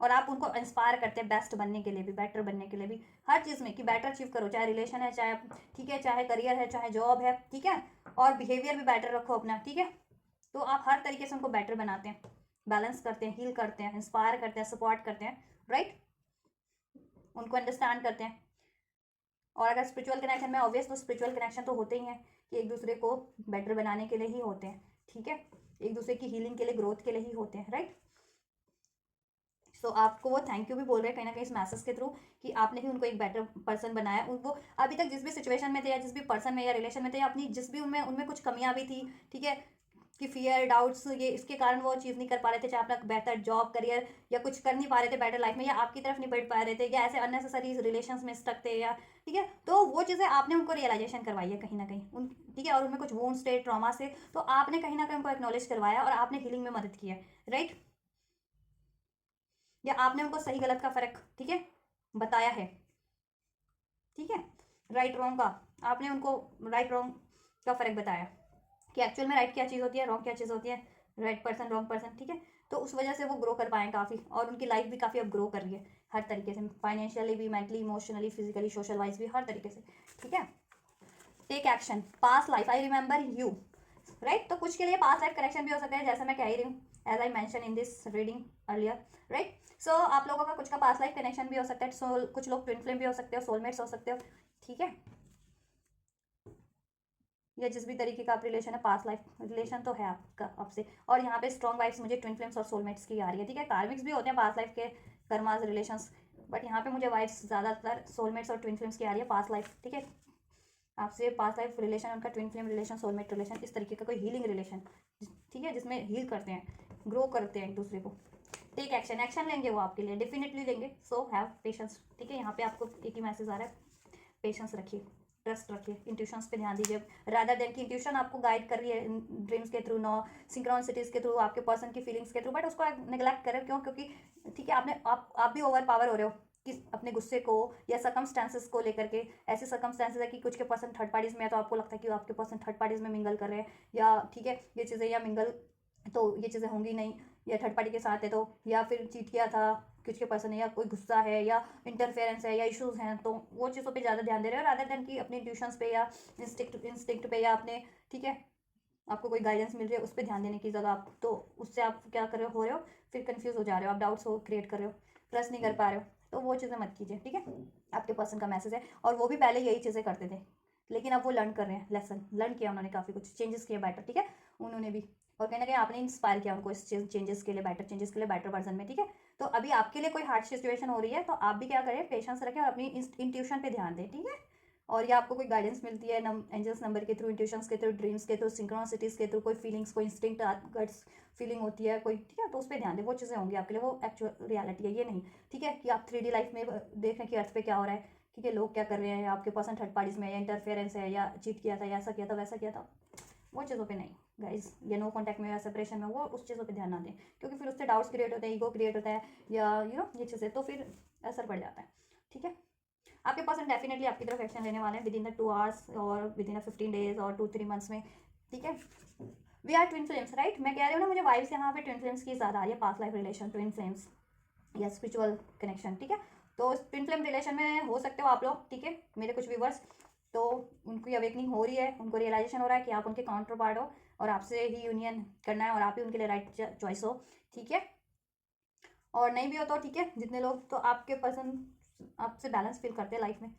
और आप उनको इंस्पायर करते हैं बेस्ट बनने के लिए भी, बेटर बनने के लिए भी, हर चीज़ में कि बेटर अचीव करो, चाहे रिलेशन है, चाहे, ठीक है, चाहे करियर है, चाहे जॉब है, ठीक है, और बिहेवियर भी बेटर रखो अपना, ठीक है। तो आप हर तरीके से उनको बेटर बनाते हैं, बैलेंस करते हैं, हील करते हैं, इंस्पायर करते हैं, सपोर्ट करते हैं, राइट, उनको अंडरस्टैंड करते हैं। और अगर स्पिरिचुअल कनेक्शन में ऑब्वियस, तो स्पिरिचुअल कनेक्शन तो होते ही हैं कि एक दूसरे को बेटर बनाने के लिए ही होते हैं, ठीक है, एक दूसरे की हीलिंग के लिए, ग्रोथ के लिए ही होते हैं, राइट। सो आपको वो थैंक यू भी बोल रहे हैं कहीं ना कहीं इस मैसेज के थ्रू, कि आपने ही उनको एक बेटर पर्सन बनाया। उनको अभी तक जिस भी सिचुएशन में थे, या जिस भी पर्सन में या रिलेशन में थे, अपनी जिस भी उनमें उनमें कुछ कमियां भी थी, ठीक है, कि फियर, डाउट्स, ये इसके कारण वो चीज़ नहीं कर पा रहे थे, चाहे अपना बेहतर जॉब, करियर, या कुछ कर नहीं पा रहे थे बेटर लाइफ में, या आपकी तरफ नहीं बढ़ पा रहे थे, या ऐसे अननेसेसरी रिलेशंस में स्टक थे, या ठीक है, तो वो चीज़ें आपने उनको रियलाइजेशन करवाई है कहीं ना कहीं उन, ठीक है, और उनमें कुछ वोन्स थे, ट्रॉमा से, तो आपने कहीं ना कहीं उनको एक्नॉलेज करवाया और आपने हीलिंग में मदद की है, राइट, या आपने उनको सही गलत का फर्क, ठीक है, बताया है, ठीक है, राइट रॉन्ग का, आपने उनको राइट रॉन्ग का फर्क बताया कि एक्चुअल में राइट क्या चीज़ होती है, रॉन्ग क्या चीज़ होती है, राइट पर्सन, रॉन्ग पर्सन, ठीक है। तो उस वजह से वो ग्रो कर पाए काफ़ी, और उनकी लाइफ भी काफ़ी अब ग्रो कर रही है हर तरीके से, फाइनेंशियली भी, mentally, emotionally, physically, social wise भी, हर तरीके से, ठीक है। Take action, past life, I remember you, right, तो कुछ के लिए पास लाइफ कनेक्शन भी हो सकता है, जैसे मैं कह ही रही हूँ, as I mention in this reading earlier, right. So आप लोगों का कुछ का पास लाइफ कनेक्शन भी हो सकता है, सोल, कुछ लोग ट्विन फ्लेम भी हो सकते हो, सोलमेट्स हो सकते हो, ठीक है, या जिस भी तरीके का आप रिलेशन है, पास लाइफ रिलेशन तो है आपका आपसे। और यहाँ पे स्ट्रॉन्ग वाइफ्स मुझे ट्विन फ्लेम्स और सोलमेट्स की आ रही है, ठीक है, कार्मिक्स भी होते हैं पास लाइफ के, कर्माज रिलेशंस, बट यहाँ पे मुझे वाइफ्स ज़्यादातर सोलमेट्स और ट्विन फ्लेम्स की आ रही है, पास लाइफ, ठीक है, आपसे पास लाइफ रिलेशन, उनका twin flame relation, soulmate relation, इस तरीके का कोई हीलिंग रिलेशन, ठीक है, जिसमें हील करते हैं, ग्रो करते हैं एक दूसरे को। टेक एक्शन, एक्शन लेंगे वो आपके लिए, डेफिनेटली लेंगे, सो हैव पेशेंस, ठीक है, यहाँ पे आपको एक ही मैसेज आ रहा है, पेशेंस रखिए, ट्रस्ट रखिए, इंट्यूशंस पे ध्यान दीजिए, रादर देन कि इंट्यूशन आपको गाइड कर रही है ड्रीम्स के थ्रू, नो सिंक्रोनिसिटीज के थ्रू, आपके पर्सन की फीलिंग्स के थ्रू, बट उसको निगलेक्ट करें, क्यों, क्योंकि ठीक है, आप भी ओवर पावर हो रहे हो कि अपने गुस्से को या सर्कमस्टांसेस को लेकर के, ऐसे सर्कमस्टांसेस है कि कुछ के पर्सन थर्ड पार्टीज में है, तो आपको लगता है कि आपके पर्सन थर्ड पार्टीज में मिंगल कर रहे हैं, या ठीक है, ये चीज़ें, या मिंगल, तो ये चीज़ें होंगी नहीं, या थर्ड पार्टी के साथ है, तो या फिर चीट किया था कुछ के पर्सन है, या कोई गुस्सा है, या इंटरफेरेंस है, या इश्यूज हैं, तो वो चीज़ों पे ज़्यादा ध्यान दे रहे हो, रादर देन कि अपने ट्यूशंस पे, या इंस्टिक्ट पे, या अपने, ठीक है, आपको कोई गाइडेंस मिल रही है उस पर ध्यान देने की जगह आप, तो उससे आप क्या कर रहे हो रहे हो, फिर कंफ्यूज हो जा रहे हो, आप डाउट्स हो क्रिएट कर रहे हो, ट्रस्ट नहीं कर पा रहे हो, तो वो चीज़ें मत कीजिए, ठीक है, आपके पर्सन का मैसेज है। और वो भी पहले यही चीज़ें करते थे, लेकिन अब वो लर्न कर रहे हैं, लेसन लर्न किया उन्होंने, काफ़ी कुछ चेंजेस किए बेटर, ठीक है, उन्होंने भी, और कहीं ना कहीं आपने इंस्पायर किया उनको इस चेंजेस के लिए, बेटर चेंजेस के लिए, बेटर वर्जन में, ठीक है। तो अभी आपके लिए कोई हार्ड सिचुएशन हो रही है, तो आप भी क्या करें, पेशेंस रखें और अपनी इंट्यूशन पे ध्यान दें, ठीक है। और ये आपको कोई गाइडेंस मिलती है एंजल्स नंबर के थ्रू, इंट्यूशंस के थ्रू, ड्रीम्स के थ्रू, सिंक्रोनिसिटीज के थ्रू, कोई फीलिंग्स, कोई इंस्टिंक्ट गट्स फीलिंग होती है कोई, ठीक है, तो उस पर ध्यान दें, वो चीज़ें होंगी आपके लिए, वो एक्चुअल रियलिटी है, ये नहीं, ठीक है, कि आप 3D लाइफ में देख रहे हैं कि अर्थ पे क्या हो रहा है, ठीक है, लोग क्या कर रहे हैं, आपके पर्सन थर्ड पार्टीज में, या इंटरफेरेंस है, या चीट किया था, या ऐसा किया था, वैसा किया था, वो चीज़ों पे नहीं गाइज, या नो कॉन्टैक्ट में, या सेपरेशन में, वो उस चीज़ों पे ध्यान ना दें, क्योंकि फिर उससे डाउट्स क्रिएट होते हैं, ईगो क्रिएट होता है, या ये चीज़ें, तो फिर असर पड़ जाता है, ठीक है। आपके पर्सन डेफिनेटली आपकी तरफ एक्शन लेने वाले हैं विद इन द 2 आवर्स, और विद इन द 15 डेज, और 2-3 मंथ्स में, ठीक है। We are twin flames, right, मैं कह रही हूँ ना, मुझे वाइब्स यहाँ पे ट्विन फ्लेम्स की ज़्यादा आ रही है, past life relation, twin flames, या स्पिरिचुअल कनेक्शन, ठीक है। तो ट्विन फ्लेम रिलेशन में हो सकते हो आप लोग, ठीक है, मेरे कुछ व्यूवर्स, तो उनकी अवेकनिंग हो रही है, उनको रियलाइजेशन हो रहा है कि आप उनके काउंटर पार्ट हो, और आपसे ही यूनियन करना है, और आप ही उनके लिए राइट चॉइस हो, ठीक है। और नहीं भी हो तो ठीक है, जितने लोग, तो आपके पर्सन आपसे बैलेंस फील करते हैं लाइफ में।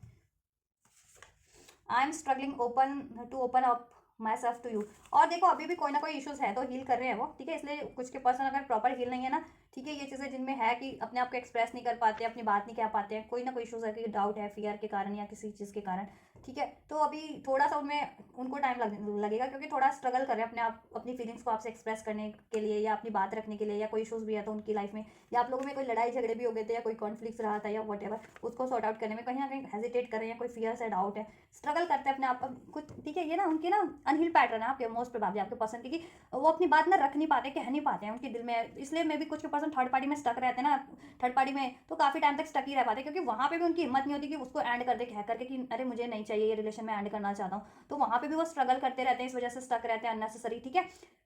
I am struggling open to open up myself to you. और देखो अभी भी कोई ना कोई इश्यूज है तो हील कर रहे हैं वो, ठीक है। इसलिए कुछ के पर्सन अगर प्रॉपर हील नहीं है ना, ठीक है, ये चीज़ें जिनमें है कि अपने आप को एक्सप्रेस नहीं कर पाते, अपनी बात नहीं कह पाते हैं, कोई ना कोई इश्यूज है कि डाउट है, फियर के कारण या किसी चीज़ के कारण, ठीक है। तो अभी थोड़ा सा उनमें उनको टाइम लगेगा, क्योंकि थोड़ा स्ट्रगल कर रहे हैं अपने आप अपनी फीलिंग्स को आपसे एक्सप्रेस करने के लिए या अपनी बात रखने के लिए, या कोई इशूज़ भी है तो उनकी लाइफ में, या आप लोगों में कोई लड़ाई झगड़े भी हो गए थे या कोई कॉन्फ्लिक्ट रहा था या वट उसको सॉर्ट आउट करने में कहीं ना कहीं हेजिटेट कर रहे हैं, कोई फियर से डाउट है, स्ट्रगल करते हैं अपने आप कुछ, ठीक है। ये ना उनकी ना अनहिल पैटर्न है आपके मोस्ट प्रोबेबली आपके पर्सन की, कि वो अपनी बात ना रख नहीं पाते, कह नहीं पाते हैं उनके दिल में। इसलिए मे भी कुछ के पर्सन थर्ड पार्टी में स्टक रहते हैं ना, थर्ड पार्टी में तो काफ़ी टाइम तक स्टक ही रह पाते, क्योंकि वहाँ पे भी उनकी हिम्मत नहीं होती कि उसको एंड कर दे कह करके कि अरे मुझे नहीं चाहिए ये रिलेशन में एंड करना चाहता हूँ, तो वहाँ पे भी वो स्ट्रगल करते रहते हैं, इस वजह से स्टक रहते हैं अननेसेसरी, ठीक है।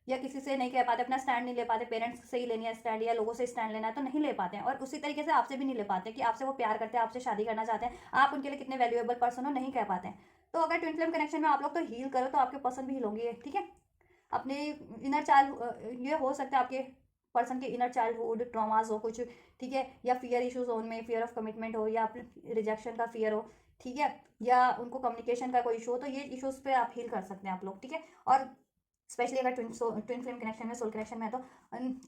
या किसी से नहीं कह पाते, अपना स्टैंड नहीं ले पाते, पेरेंट्स से ही लेनी है स्टैंड या लोगों से स्टैंड लेना है तो नहीं ले पाते हैं, और उसी तरीके से आपसे भी नहीं ले पाते कि आपसे वो प्यार करते हैं, आपसे शादी करना चाहते हैं, आप उनके लिए कितने वैल्यूएबल पर्सन हो नहीं कह पाते हैं। तो अगर ट्विन फ्लेम कनेक्शन में आप लोग तो हील करो तो आपके पर्सन भी हील होंगे, ठीक है। अपने इनर चाइल्ड, ये हो सकता है आपके पर्सन के इनर चाइल्डहुड ट्रॉमास हो कुछ, ठीक है, या फियर इश्यूज हो उनमें, फियर ऑफ कमिटमेंट हो, या रिजेक्शन का फियर हो, ठीक है, या उनको कम्युनिकेशन का कोई इशू हो, तो ये इश्यूज पे आप हील कर सकते हैं आप लोग, ठीक है। और स्पेशली अगर ट्विन फ्लेम कनेक्शन में, सोल कनेक्शन में है तो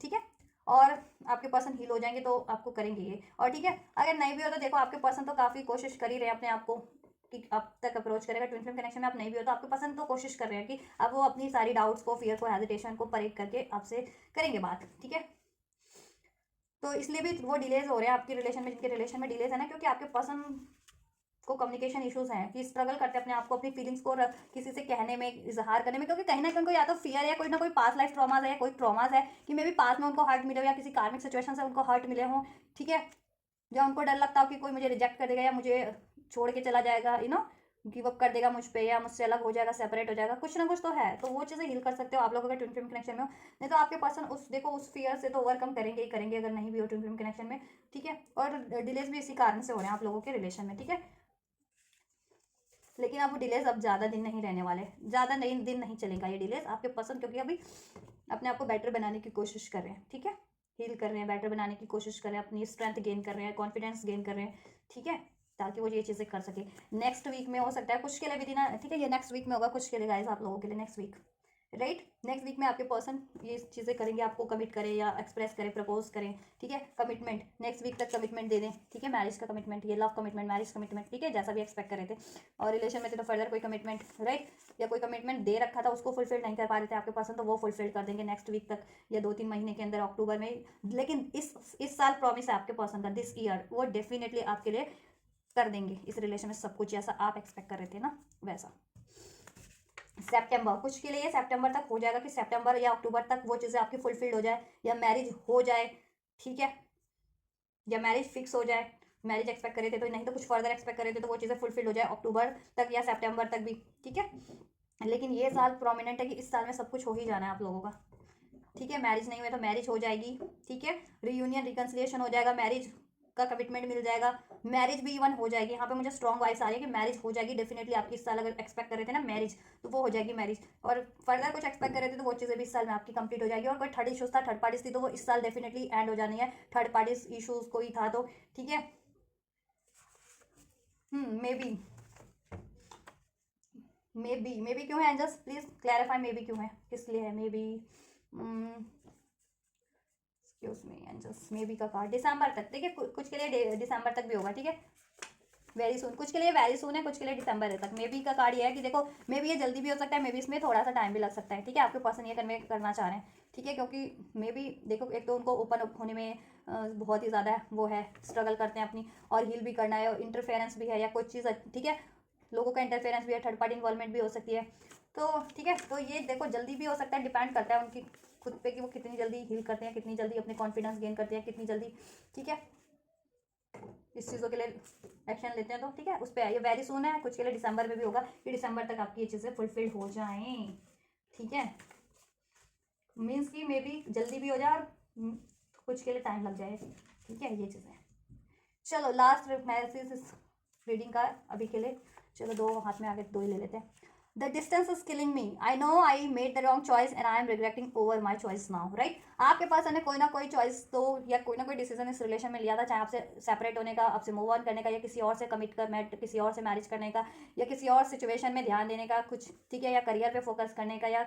ठीक है। और आपके पर्सन हील हो जाएंगे तो आपको करेंगे ये, और ठीक है। अगर नहीं भी हो तो देखो आपके पर्सन तो काफ़ी कोशिश कर ही रहे हैं अपने आप को कि अब तक अप्रोच करेगा। ट्विन फ्लेम कनेक्शन में आप नहीं भी हो तो आपके पसंद तो कोशिश कर रहे हैं कि अब वो अपनी सारी डाउट्स को, फियर को, हेजिटेशन को परेड करके आपसे करेंगे बात, ठीक है। तो इसलिए भी वो डिलेज हो रहे हैं आपके रिलेशन में, जिनके रिलेशन में डिलेज है ना, क्योंकि आपके पसंद को कम्युनिकेशन इश्यूज हैं, कि स्ट्रगल करते हैं अपने आप को, अपनी फीलिंग्स को किसी से कहने में, इजहार करने में, क्योंकि कहीं ना कहीं उनको या तो फियर है, कोई ना कोई पास्ट लाइफ ट्रॉमाज है, या कोई ट्रॉमाज है कि मे भी पास्ट में उनको हर्ट मिले हो, या किसी कार्मिक सिचुएशन से उनको हर्ट मिले हों, ठीक है। या उनको डर लगता हो कि कोई मुझे रिजेक्ट कर देगा या मुझे छोड़ के चला जाएगा, गिव अप कर देगा मुझ पे, या मुझसे अलग हो जाएगा, सेपरेट हो जाएगा, कुछ ना कुछ तो है। तो वो चीज़ें हील कर सकते हो आप लोग अगर ट्विन फ्लेम कनेक्शन में हो। नहीं तो आपके पर्सन उस, देखो, उस फियर से तो ओवरकम करेंगे ही करेंगे अगर नहीं भी हो ट्विन फ्लेम कनेक्शन में, ठीक है। और डिलेज भी इसी कारण से हो रहे हैं आप लोगों के रिलेशन में, ठीक है। लेकिन अब वो डिलेज अब ज़्यादा दिन नहीं रहने वाले, ज़्यादा नहीं दिन नहीं चलेगा ये डिलेज आपके पर्सन, क्योंकि अभी अपने आप को बेटर बनाने की कोशिश कर रहे हैं, ठीक है। हील कर रहे हैं, बेटर बनाने की कोशिश कर रहे हैं, अपनी स्ट्रेंथ गेन कर रहे हैं, कॉन्फिडेंस गेन कर रहे हैं, ठीक है, ताकि वो ये चीज़ें कर सके। नेक्स्ट वीक में हो सकता है कुछ के लिए भी देना, ठीक है, ये नेक्स्ट वीक में होगा कुछ के लिए गाइस, आप लोगों के लिए next week, right. Next week में आपके पर्सन ये चीज़ें करेंगे, आपको कमिट करें या एक्सप्रेस करें, प्रपोज करें, ठीक है। कमिटमेंट नेक्स्ट वीक तक कमिटमेंट दे दें, ठीक है, मैरिज का कमिटमेंट, ये लव कमिटमेंट, मैरिज कमिटमेंट, ठीक है, जैसा भी एक्सपेक्ट कर रहे थे। और रिलेशन में थे तो फर्दर कोई कमिटमेंट, राइट, या कोई कमिटमेंट दे रखा था उसको फुलफिल नहीं कर पा रहे थे आपके पर्सन, तो वो फुलफिल कर देंगे नेक्स्ट वीक तक या 2-3 महीने के अंदर, अक्टूबर में। लेकिन इस साल प्रॉमिस है आपके पर्सन का, दिस ईयर वो डेफिनेटली आपके लिए कर देंगे इस रिलेशन में सब कुछ, जैसा आप एक्सपेक्ट कर रहे थे ना वैसा। सितंबर, कुछ के लिए सितंबर तक हो जाएगा कि सितंबर या अक्टूबर तक वो चीज़ें आपकी फुलफिल्ड हो जाए, या मैरिज हो जाए, ठीक है, या मैरिज फिक्स हो जाए। मैरिज एक्सपेक्ट करे थे तो, नहीं तो कुछ फर्दर एक्सपेक्ट करे थे तो वो चीज़ें फुलफिल हो जाए अक्टूबर तक या सितंबर तक भी, ठीक है। लेकिन ये साल प्रोमिनेंट है कि इस साल में सब कुछ हो ही जाना है आप लोगों का, ठीक है। मैरिज नहीं हुई तो मैरिज हो जाएगी, ठीक है। रीयूनियन रिकन्सिलिएशन हो जाएगा, मैरिज का कमिटमेंट मिल जाएगा, मैरिज भी इवन हो जाएगी। यहाँ पे मुझे स्ट्रॉन्ग वाइब्स आ रही है कि मैरिज हो जाएगी डेफिनेटली आपकी इस साल। अगर एक्सपेक्ट कर रहे थे ना मैरिज, तो वो हो जाएगी मैरिज। और फर्दर कुछ एक्सपेक्ट कर रहे थे तो वो चीज़ें भी इस साल में आपकी कंप्लीट हो जाएगी। और कोई थर्ड इशूज़ था, थर्ड पार्टीज थी, तो वो इस साल डेफिनेटली एंड हो जानी है। थर्ड पार्टीज इशूज़ कोई था तो, ठीक है। मे बी क्यों है angels, please clarify, maybe क्यों है, किस लिए है maybe. Excuse me angels, maybe का कार्ड दिसंबर तक, ठीक है, कुछ के लिए दिसंबर तक भी होगा, ठीक है, वेरी सुन, कुछ के लिए वेरी सुन है, कुछ के लिए दिसंबर तक। मे बी का कार्ड ये है कि देखो, मे बी ये जल्दी भी हो सकता है, मे बी इसमें थोड़ा सा टाइम भी लग सकता है, ठीक है। आपके पर्सन ये कन्वे करना चाह रहे हैं, ठीक है, क्योंकि मे बी देखो, एक तो उनको ओपन अप होने में बहुत ही ज़्यादा वो है, स्ट्रगल करते हैं अपनी, और हील भी करना है, और इंटरफेरेंस भी है, या कुछ चीज़, ठीक है, लोगों का इंटरफेरेंस भी है, थर्ड पार्टी इन्वॉल्वमेंट भी हो सकती है, तो ठीक है। तो ये देखो जल्दी भी हो सकता है, डिपेंड करता है उनकी खुद पे कि वो कितनी जल्दी हील करते हैं, कितनी जल्दी अपने कॉन्फिडेंस गेन करते हैं, कितनी जल्दी, ठीक है, इस चीज़ों के लिए एक्शन लेते हैं, तो ठीक है, उस पर ये वेरी सून है। कुछ के लिए दिसंबर में भी होगा कि दिसंबर तक आपकी ये चीज़ें फुलफिल हो जाएं, ठीक है। मीन्स कि मे बी जल्दी भी हो जाए और कुछ के लिए टाइम लग जाए, ठीक है, ये चीज़ें। चलो लास्ट मैसेज इस रीडिंग का अभी के लिए, चलो दो हाथ में आगे दो ही ले लेते हैं। The distance is killing me, I know I made the wrong choice and I am regretting over my choice now, right. आपके पास ने कोई ना कोई चॉइस तो या कोई ना कोई डिसीजन इस रिलेशन में लिया था, चाहे आपसे सेपरेट होने का, आपसे मूव ऑन करने का, या किसी और से कमिट कर किसी और से मैरिज करने का, या किसी और सिचुएशन में ध्यान देने का कुछ, ठीक है, या करियर पे फोकस करने का, या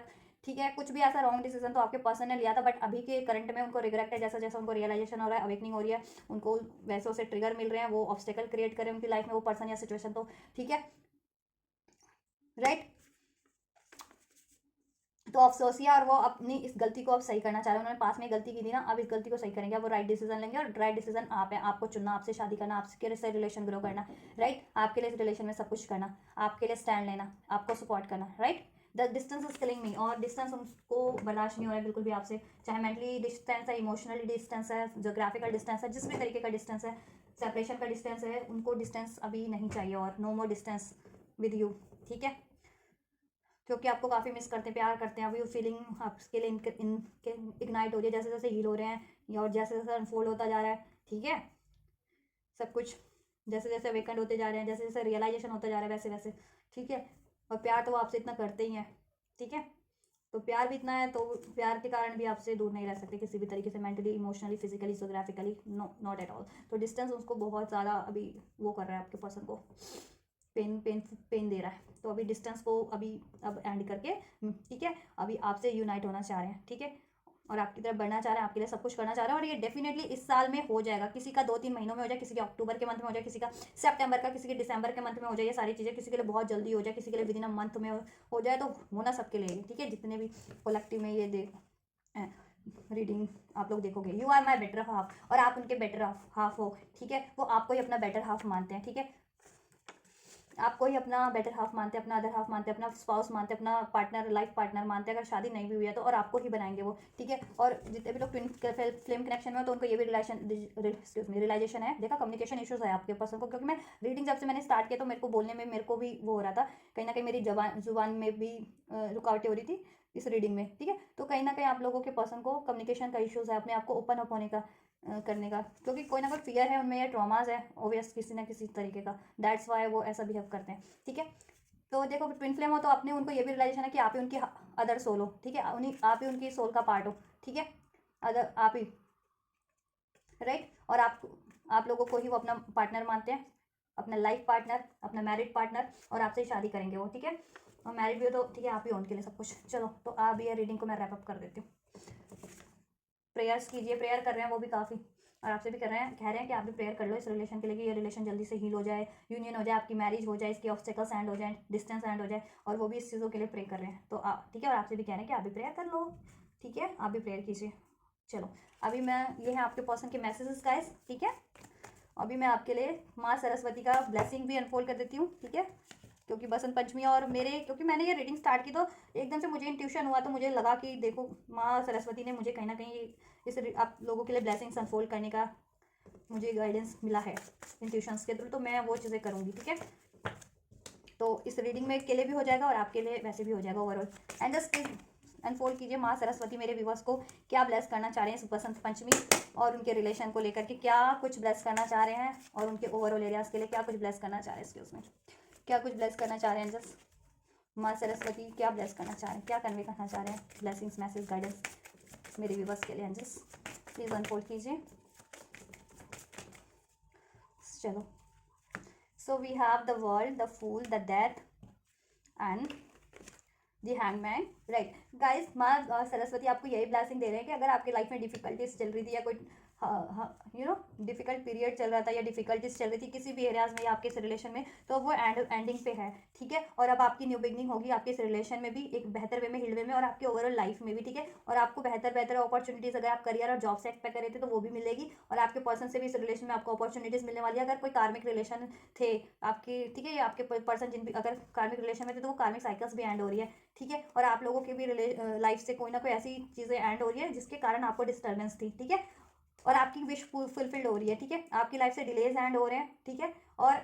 ठीक है कुछ भी ऐसा रॉन्ग डिसीजन तो आपके पर्सन ने लिया था, बट अभी के करंट में उनको रिग्रेट है, जैसा जैसा उनको रियलाइजेशन हो रहा है, अवेकनिंग हो रही है, उनको वैसे वैसे ट्रिगर मिल रहे हैं, वो ऑब्स्टेकल क्रिएट करें उनकी लाइफ में वो पर्सन या सिचुएशन, तो ठीक है, राइट। तो अफसोसिया, और वो अपनी इस गलती को अब सही करना चाह रहे हैं, उन्होंने पास में गलती की थी ना, अब इस गलती को सही करेंगे, अब वो राइट डिसीजन लेंगे, और राइट डिसीजन आप है, आपको चुनना, आपसे शादी करना, आपके से रिलेशन ग्रो करना, राइट, आपके लिए इस रिलेशन में सब कुछ करना, आपके लिए स्टैंड लेना, आपको सपोर्ट करना, right. The distance is killing मी, और डिस्टेंस उनको बर्दाश्त नहीं हो रहा है बिल्कुल भी आपसे, चाहे मेंटली डिस्टेंस है, इमोशनली डिस्टेंस है, जोग्राफिकल डिस्टेंस है, जिस भी तरीके का डिस्टेंस है, सेपरेशन का डिस्टेंस है, उनको डिस्टेंस अभी नहीं चाहिए, और no more distance with you, ठीक है, क्योंकि आपको काफ़ी मिस करते हैं, प्यार करते हैं, अभी वो फीलिंग आपके लिए इग्नाइट हो रही है, जैसे जैसे हील हो रहे हैं, और जैसे जैसे अनफोल्ड होता जा रहा है, ठीक है, सब कुछ जैसे जैसे वेकेंड होते जा रहे हैं, जैसे जैसे रियलाइजेशन होता जा रहा है, वैसे वैसे, ठीक है, और प्यार तो वो आपसे इतना करते ही हैं, ठीक है, तो प्यार भी इतना है, तो प्यार के कारण भी आपसे दूर नहीं रह सकते किसी भी तरीके से, mentally, emotionally, physically, geographically, no not at all. तो डिस्टेंस उसको बहुत ज़्यादा अभी वो कर रहा है, आपके पर्सन को पेन दे रहा है, तो अभी डिस्टेंस को अभी अब एंड करके, ठीक है, अभी आपसे यूनाइट होना चाह रहे हैं, ठीक है, और आपकी तरफ बढ़ना चाह रहे हैं, आपके लिए सब कुछ करना चाह रहे हैं, और ये डेफिनेटली इस साल में हो जाएगा, किसी का 2-3 महीनों में हो जाए, किसी के अक्टूबर के मंथ में हो जाए, किसी का सितंबर का, किसी के दिसंबर के मंथ में हो जाए, ये सारी चीज़ें किसी के लिए बहुत जल्दी हो जाए, किसी के लिए विद इन अ मंथ में हो जाए, तो होना सबके लिए, ठीक है, जितने भी कलेक्टिव में ये रीडिंग आप लोग देखोगे, you are my better half, और आप उनके बेटर हाफ हो, ठीक है, वो आपको ही अपना बेटर हाफ मानते हैं, ठीक है, आपको ही अपना बेटर हाफ मानते हैं, अपना अदर हाफ मानते हैं, अपना स्पाउस मानते हैं, अपना पार्टनर, लाइफ पार्टनर मानते हैं, अगर शादी नहीं भी हुई है तो, और आपको ही बनाएंगे वो, ठीक है, और जितने भी लोग ट्विन फ्लेम कनेक्शन में हो तो उनको ये भी रियलाइजेशन है, देखा, कम्युनिकेशन इश्यूज है आपके पर्सन को, क्योंकि मैं रीडिंग जब से मैंने स्टार्ट किया तो मेरे को बोलने में मेरे को भी वो हो रहा था, कहीं ना कहीं मेरी जुबान में भी रुकावटें हो रही थी इस रीडिंग में, ठीक है, तो कहीं ना कहीं आप लोगों के पर्सन को कम्युनिकेशन का इश्यूज है, अपने आप को ओपन अप होने का करने का, क्योंकि कोई ना कोई फियर है उनमें, या ट्रॉमाज है ओबियस किसी ना किसी तरीके का, दैट्स वाई वो ऐसा बिहेव करते हैं, ठीक है। तो देखो, ट्विन फ्लेम हो तो अपने उनको ये भी रियलाइजेशन है कि आप ही उनकी अदर सोल हो, ठीक है, उन्हीं आप ही उनकी सोल का पार्ट हो, ठीक है, अदर आप ही, राइट, और आप लोगों को ही वो अपना पार्टनर मानते हैं, अपना लाइफ पार्टनर, अपना मैरिड पार्टनर, और आपसे ही शादी करेंगे वो, ठीक है, और मैरिड भी हो तो ठीक है, आप ही हो उनके लिए सब कुछ। चलो, तो आप ये रीडिंग को मैं रैप अप कर देती हूँ, प्रेयर्स कीजिए, प्रेयर कर रहे हैं वो भी काफ़ी, और आपसे भी कर रहे हैं, कह रहे हैं कि आप भी प्रेयर कर लो इस रिलेशन के लिए, कि ये रिलेशन जल्दी से हील हो जाए, यूनियन हो जाए, आपकी मैरिज हो जाए, इसके ऑब्स्टेकल्स एंड हो जाए, डिस्टेंस एंड हो जाए, और वो भी इस चीज़ों के लिए प्रे कर रहे हैं, तो आप ठीक है, और आपसे भी कह रहे हैं कि आप भी प्रेयर कर लो, ठीक है, आप भी प्रेयर कीजिए। चलो, अभी मैं ये है आपके पर्सन के मैसेजेस गाइस, ठीक है, अभी मैं आपके लिए माँ सरस्वती का ब्लेसिंग भी अनफोल्ड कर देती हूँ, ठीक है, क्योंकि बसंत पंचमी और मेरे, क्योंकि मैंने ये रीडिंग स्टार्ट की तो एकदम से मुझे इंट्यूशन हुआ, तो मुझे लगा कि देखो माँ सरस्वती ने मुझे कहीं ना कहीं इस आप लोगों के लिए ब्लेसिंग्स अनफोल्ड करने का मुझे गाइडेंस मिला है इंट्यूशंस के थ्रू, तो मैं वो चीज़ें करूँगी, ठीक है, तो इस रीडिंग में के लिए भी हो जाएगा और आपके लिए वैसे भी हो जाएगा ओवरऑल। एंड जस्ट अनफोल्ड कीजिए माँ सरस्वती मेरे व्यूअर्स को क्या ब्लेस करना चाह रहे हैं इस बसंत पंचमी और उनके रिलेशन को लेकर के, क्या कुछ ब्लेस करना चाह रहे हैं, और उनके ओवरऑल एरियाज के लिए क्या कुछ ब्लेस करना चाह रहे हैं, एक्सक्यूज में क्या कुछ ब्लेस करना चाह रहे हैं, जस्ट माँ सरस्वती क्या ब्लेस करना चाह रहे हैं, क्या कन्वे करना चाह रहे हैं, ब्लेसिंग्स, मैसेज, गाइडेंस मेरे व्यूअर्स के लिए, एंजल्स प्लीज़ अनफोल्ड कीजिए। चलो, so we have the world, the fool, the death and the hangman, right guys. माँ सरस्वती आपको यही ब्लेसिंग दे रहे हैं कि अगर आपकी लाइफ में डिफिकल्टीज चल रही थी, या कोई डिफिकल्ट पीरियड चल रहा था, या डिफिकल्टीज चल रही थी किसी भी एरियाज में या आपके इस रिलेशन में, तो वो एंडिंग पे है, ठीक है, और अब आपकी न्यू बिगनिंग होगी आपके इस रिलेशन में भी, एक बेहतर वे में, हिल वे में, और आपके ओवरऑल लाइफ में भी, ठीक है, और आपको बेहतर अपॉर्चुनिटीज अगर आप करियर और जॉब से एक्सपेक्ट कर रहे थे तो वो भी मिलेगी, और आपके पर्सन से भी इस रिलेशन में आपको अपॉर्चुनिटीज मिलने वाली है, अगर कोई कार्मिक रिलेशन थे आपकी, ठीक है, आपके पर्सन जिन भी अगर कार्मिक रिलेशन में थे तो वो कार्मिक साइकिल्स भी एंड हो रही है, ठीक है, और आप लोगों की भी लाइफ से कोई ना कोई ऐसी चीज़ें एंड हो रही है जिसके कारण आपको डिस्टर्बेंस थी, ठीक है, और आपकी विश फुलफिल्ड हो रही है, ठीक है, आपकी लाइफ से डिलेज एंड हो रहे हैं, ठीक है, और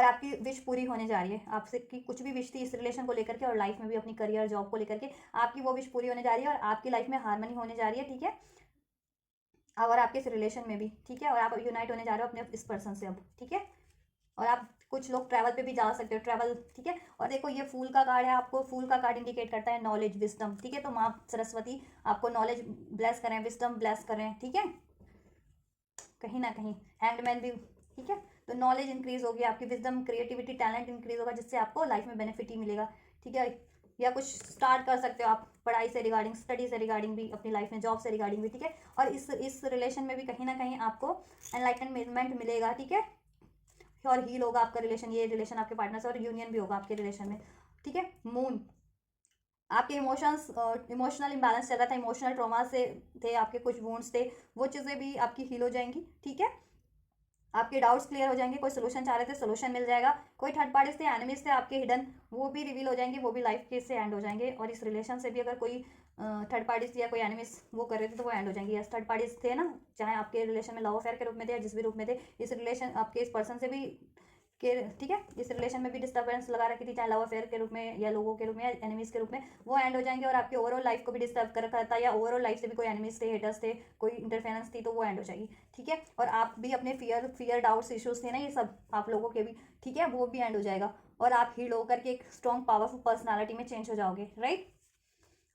आपकी विश पूरी होने जा रही है, आपसे की कुछ भी विश थी इस रिलेशन को लेकर के, और लाइफ में भी अपनी करियर जॉब को लेकर के आपकी वो विश पूरी होने जा रही है, और आपकी लाइफ में हार्मनी होने जा रही है, ठीक है, और आपके इस रिलेशन में भी, ठीक है, और आप यूनाइट होने जा रहे हो अपने इस पर्सन से अब, ठीक है, और आप कुछ लोग ट्रैवल पे भी जा सकते हो, ट्रैवल, ठीक है। और देखो ये फूल का कार्ड है, आपको फूल का कार्ड इंडिकेट करता है नॉलेज, विजडम, ठीक है। तो माँ सरस्वती आपको नॉलेज ब्लेस करें, विजडम ब्लेस करें, ठीक है। कहीं ना कहीं हैंगमैन भी, ठीक है। तो नॉलेज इंक्रीज होगी आपकी, विजडम, क्रिएटिविटी, टैलेंट इंक्रीज होगा, जिससे आपको लाइफ में बेनिफिट ही मिलेगा, ठीक है। या कुछ स्टार्ट कर सकते हो आप पढ़ाई से रिगार्डिंग, स्टडी से रिगार्डिंग भी अपनी लाइफ में, जॉब से रिगार्डिंग भी, ठीक है। और इस रिलेशन में भी कहीं ना कहीं आपको एनलाइटनमेंट मिलेगा, ठीक है। और हील होगा आपका रिलेशन, ये रिलेशन आपके पार्टनर से, और यूनियन भी होगा आपके रिलेशन में, ठीक है। मून, आपके इमोशनल इम्बैलेंस चल रहा था, इमोशनल ट्रॉमा से थे, आपके कुछ वुंड्स थे, वो चीज़ें भी आपकी हील हो जाएंगी, ठीक है। आपके डाउट्स क्लियर हो जाएंगे, कोई सोल्यूशन चाह रहे थे सोल्यूशन मिल जाएगा, कोई थर्ड पार्टीज थे, एनिमीज थे आपके हिडन, वो भी रिवील हो जाएंगे, वो भी लाइफ के से एंड हो जाएंगे। और इस रिलेशन से भी अगर कोई थर्ड पार्टीज या कोई एनिमीज वो कर रहे थे तो वो एंड हो जाएंगे। यस, थर्ड पार्टीज थे ना, चाहे आपके रिलेशन में लव अफेयर के रूप में थे या जिस भी रूप में थे, इस रिलेशन आपके इस पर्सन से भी के, ठीक है, इस रिलेशन में भी डिस्टर्बेंस लगा रखी थी, चाहे लव अफेयर के रूप में या लोगों के रूप में या एनिमीज के रूप में, वो एंड हो जाएंगे। और आपके ओवरऑल लाइफ को भी डिस्टर्ब कर रखा था, या ओवरऑल लाइफ से भी कोई एनिमीज थे, हेटर्स थे, कोई इंटरफेरेंस थी, तो वो एंड हो जाएगी, ठीक है। और आप भी अपने फियर डाउट्स इश्यूज थे ना, ये सब आप लोगों के भी, ठीक है, वो भी एंड हो जाएगा। और आप हील होकर के एक स्ट्रॉन्ग पावरफुल पर्सनालिटी में चेंज हो जाओगे, राइट।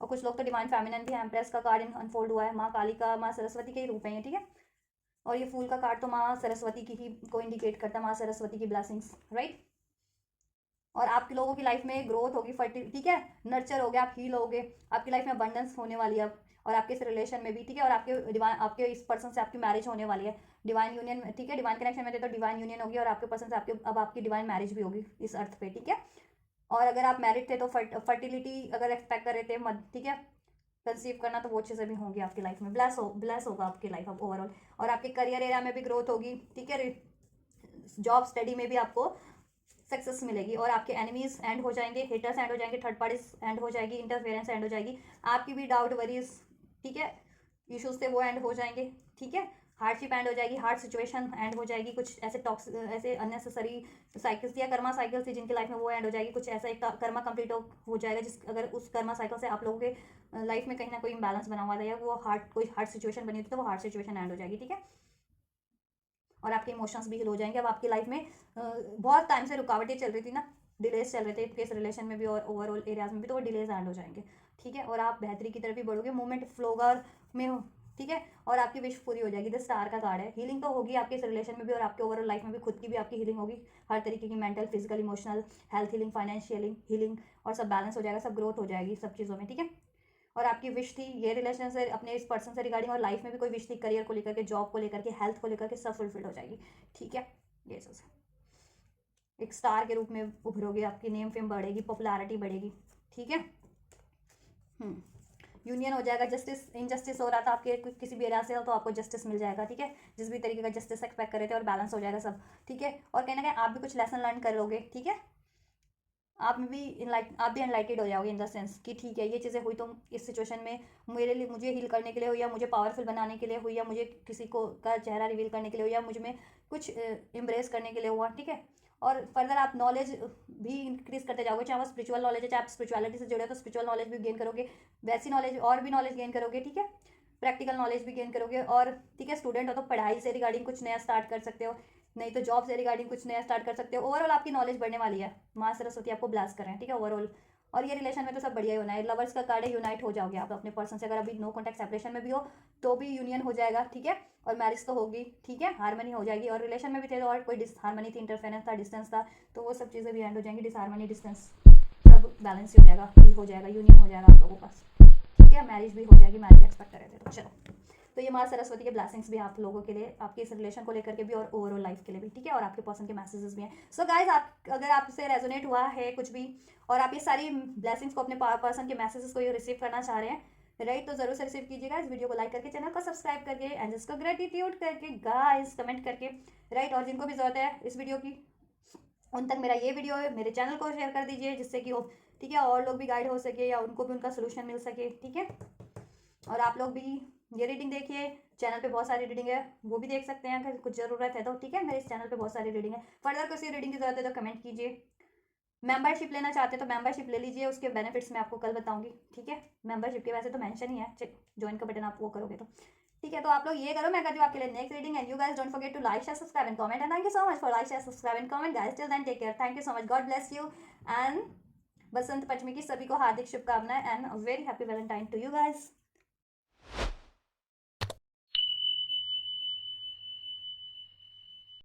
और कुछ लोग तो डिवाइन फेमिनिन भी, एम्प्रेस का कार्ड अनफोल्ड हुआ है, माँ काली का, माँ सरस्वती के ही रूप है, ठीक है। और ये फूल का कार्ड तो माँ सरस्वती की ही को इंडिकेट करता है, माँ सरस्वती की ब्लेसिंग्स, राइट। और आपके लोगों की लाइफ में ग्रोथ होगी, फर्टिल, ठीक है, नर्चर हो गया, आप हील होगे, आपकी लाइफ में अबंडेंस होने वाली है अब, और आपके इस रिलेशन में भी, ठीक है। और आपके इस पर्सन से आपकी मैरिज होने वाली है, डिवाइन यूनियन, ठीक है, डिवाइन कनेक्शन में थे तो डिवाइन यूनियन होगी, और आपके पर्सन से अब आपकी डिवाइन मैरिज भी होगी इस अर्थ पे, ठीक है। और अगर आप मैरिड थे तो फर्टिलिटी अगर एक्सपेक्ट कर रहे थे, ठीक है, कंसीव करना, तो वो चीज़ें भी होंगी आपकी लाइफ में, ब्लेस होगा आपकी लाइफ अब ओवरऑल। और आपके करियर एरिया में भी ग्रोथ होगी, ठीक है, जॉब स्टडी में भी आपको सक्सेस मिलेगी। और आपके एनिमीज एंड हो जाएंगे, हेटर्स एंड हो जाएंगे, थर्ड पार्टीज एंड हो जाएगी, इंटरफेरेंस एंड हो जाएगी, आपकी भी डाउट वरीज, ठीक है, इश्यूज थे वो एंड हो जाएंगे, ठीक है। हार्डशिप एंड हो जाएगी, हार्ड सिचुएशन एंड हो जाएगी, कुछ ऐसे ऐसे अननेसेसरी साइकिल्स या कर्मा साइकिल्स थी जिनकी लाइफ में, वो एंड हो जाएगी। कुछ ऐसा एक कर्मा कंप्लीट हो जाएगा, जिस अगर उस कर्मा साइकिल से आप लोगों के लाइफ में कहीं ना कोई इम्बैलेंस बना हुआ था, या वो कोई हार्ड सिचुएशन बनी थी, तो वो हार्ड सिचुएशन एंड हो जाएगी, ठीक है। और आपके इमोशंस भी हील हो जाएंगे। अब आपकी लाइफ में बहुत टाइम से रुकावटें चल रही थी ना, डिलेज चल रहे थे किस रिलेशन में भी और ओवरऑल एरियाज में भी, तो वो डिलेज एंड हो जाएंगे, ठीक है। और आप बेहतरी की तरफ भी बढ़ोगे, मूवमेंट फ्लोगर में हो, ठीक है। और आपकी विश पूरी हो जाएगी, द स्टार का कार्ड है। हीलिंग तो होगी आपके इस रिलेशन में भी, और आपके ओवरऑल लाइफ में भी, खुद की भी आपकी हीलिंग होगी, हर तरीके की, mental, physical, emotional, health healing, financial healing, और सब बैलेंस हो जाएगा, सब ग्रोथ हो जाएगी सब चीज़ों में, ठीक है। और आपकी विश थी ये रिलेशन से, अपने इस पर्सन से रिगार्डिंग, और लाइफ में भी कोई विश थी, करियर को लेकर के, जॉब को लेकर के, हेल्थ को लेकर के, सब फुलफिल हो जाएगी, ठीक है। ये चीज़ एक स्टार के रूप में उभरोगे, आपकी नेम फेम बढ़ेगी, पॉपुलैरिटी बढ़ेगी, ठीक है। यूनियन हो जाएगा, जस्टिस, इनजस्टिस हो रहा था आपके किसी भी एरिया से हो तो आपको जस्टिस मिल जाएगा, ठीक है, जिस भी तरीके का जस्टिस एक्सपेक्ट कर रहे थे, और बैलेंस हो जाएगा सब, ठीक है। और कहीं ना कहीं आप भी कुछ लेसन लर्न करोगे, ठीक है। आप भी एनलाइटेड हो जाओगे इन द सेंस कि ठीक है, ये चीज़ें हुई तो इस सिचुएशन में मेरे लिए, मुझे हील करने के लिए हुई, या मुझे पावरफुल बनाने के लिए हुई, या मुझे किसी को का चेहरा रिवील करने के लिए हुई, या मुझ में कुछ इम्प्रेस करने के लिए हुआ, ठीक है। और फर्दर आप नॉलेज भी इंक्रीज करते जाओगे, चाहे वो स्पिरिचुअल नॉलेज है, चाहे आप स्पिरिचुअलिटी से जुड़े हो तो स्पिरिचुअल नॉलेज भी गेन करोगे, वैसी नॉलेज और भी नॉलेज गेन करोगे, ठीक है। प्रैक्टिकल नॉलेज भी गेन करोगे, और ठीक है, स्टूडेंट हो तो पढ़ाई से रिगार्डिंग कुछ नया स्टार्ट कर सकते हो, नहीं तो जॉब से रिगार्डिंग कुछ नया स्टार्ट कर सकते हो। ओवरऑल आपकी नॉलेज बढ़ने वाली है, माँ सरस्वती आपको ब्लास्ट कर रहे हैं, ठीक है, ओवरऑल। और ये रिलेशन में तो सब बढ़िया ही होना है, लवर्स का कार्ड है, यूनाइट हो जाओगे आप अपने पर्सन से, अगर अभी नो कॉन्टैक्ट सेपरेशन में भी हो तो भी यूनियन हो जाएगा, ठीक है। और मैरिज तो होगी, ठीक है, हारमनी हो जाएगी। और रिलेशन में भी थे तो और कोई डिसहारमनी थी, इंटरफेरेंस था, डिस्टेंस था, तो वो सब चीज़ें भी एंड हो जाएंगी, डिसहारमनी, डिस्टेंस, सब बैलेंस हो जाएगा, हो जाएगा, यूनियन हो जाएगा आप लोगों का, ठीक है। मैरिज भी हो जाएगी, मैरिज एक्सपेक्ट कर रहे थे तो चलो। तो ये माँ सरस्वती के ब्लेसिंग्स भी आप लोगों के लिए, आपके इस रिलेशन को लेकर के भी, और ओवरऑल लाइफ के लिए भी, ठीक है। और आपके पर्सन के मैसेजेस भी हैं। सो गाइज, आप अगर आपसे रेजोनेट हुआ है कुछ भी, और आप ये सारी ब्लेसिंग्स को, अपने पर्सन के मैसेजेस को ये रिसीव करना चाह रहे हैं, राइट, तो जरूर से रिसीव कीजिएगा। इस वीडियो को लाइक करके, चैनल को सब्सक्राइब करके, एंड जिसको ग्रेटिट्यूड करके गाइस कमेंट करके, राइट। और जिनको भी जरूरत है इस वीडियो की, उन तक मेरा ये वीडियो है, मेरे चैनल को शेयर कर दीजिए, जिससे कि वो, ठीक है, और लोग भी गाइड हो सके, या उनको भी उनका सोल्यूशन मिल सके, ठीक है। और आप लोग भी ये रीडिंग देखिए, चैनल पे बहुत सारी रीडिंग है, वो भी देख सकते हैं अगर कुछ ज़रूरत है तो, ठीक है। मेरे इस चैनल पे बहुत सारी रीडिंग है, फर्दर किसी रीडिंग की जरूरत है तो कमेंट कीजिए। मेंबरशिप लेना चाहते हैं तो मेंबरशिप ले लीजिए, उसके बेनिफिट्स मैं आपको कल बताऊंगी, ठीक है। मेंबरशिप के वैसे तो मेंशन ही है, ज्वाइन का बटन आप वो करोगे तो, ठीक है, तो आप लोग ये करो, मैं करती हूँ आपके लिए next reading. And you guys don't forget to like share subscribe and comment. And thank you so much for like share subscribe and comment guys. Till then take care, thank you so much, God bless you. And Basant Panchami की सभी को हार्दिक शुभकामनाएं and very happy Valentine to you guys.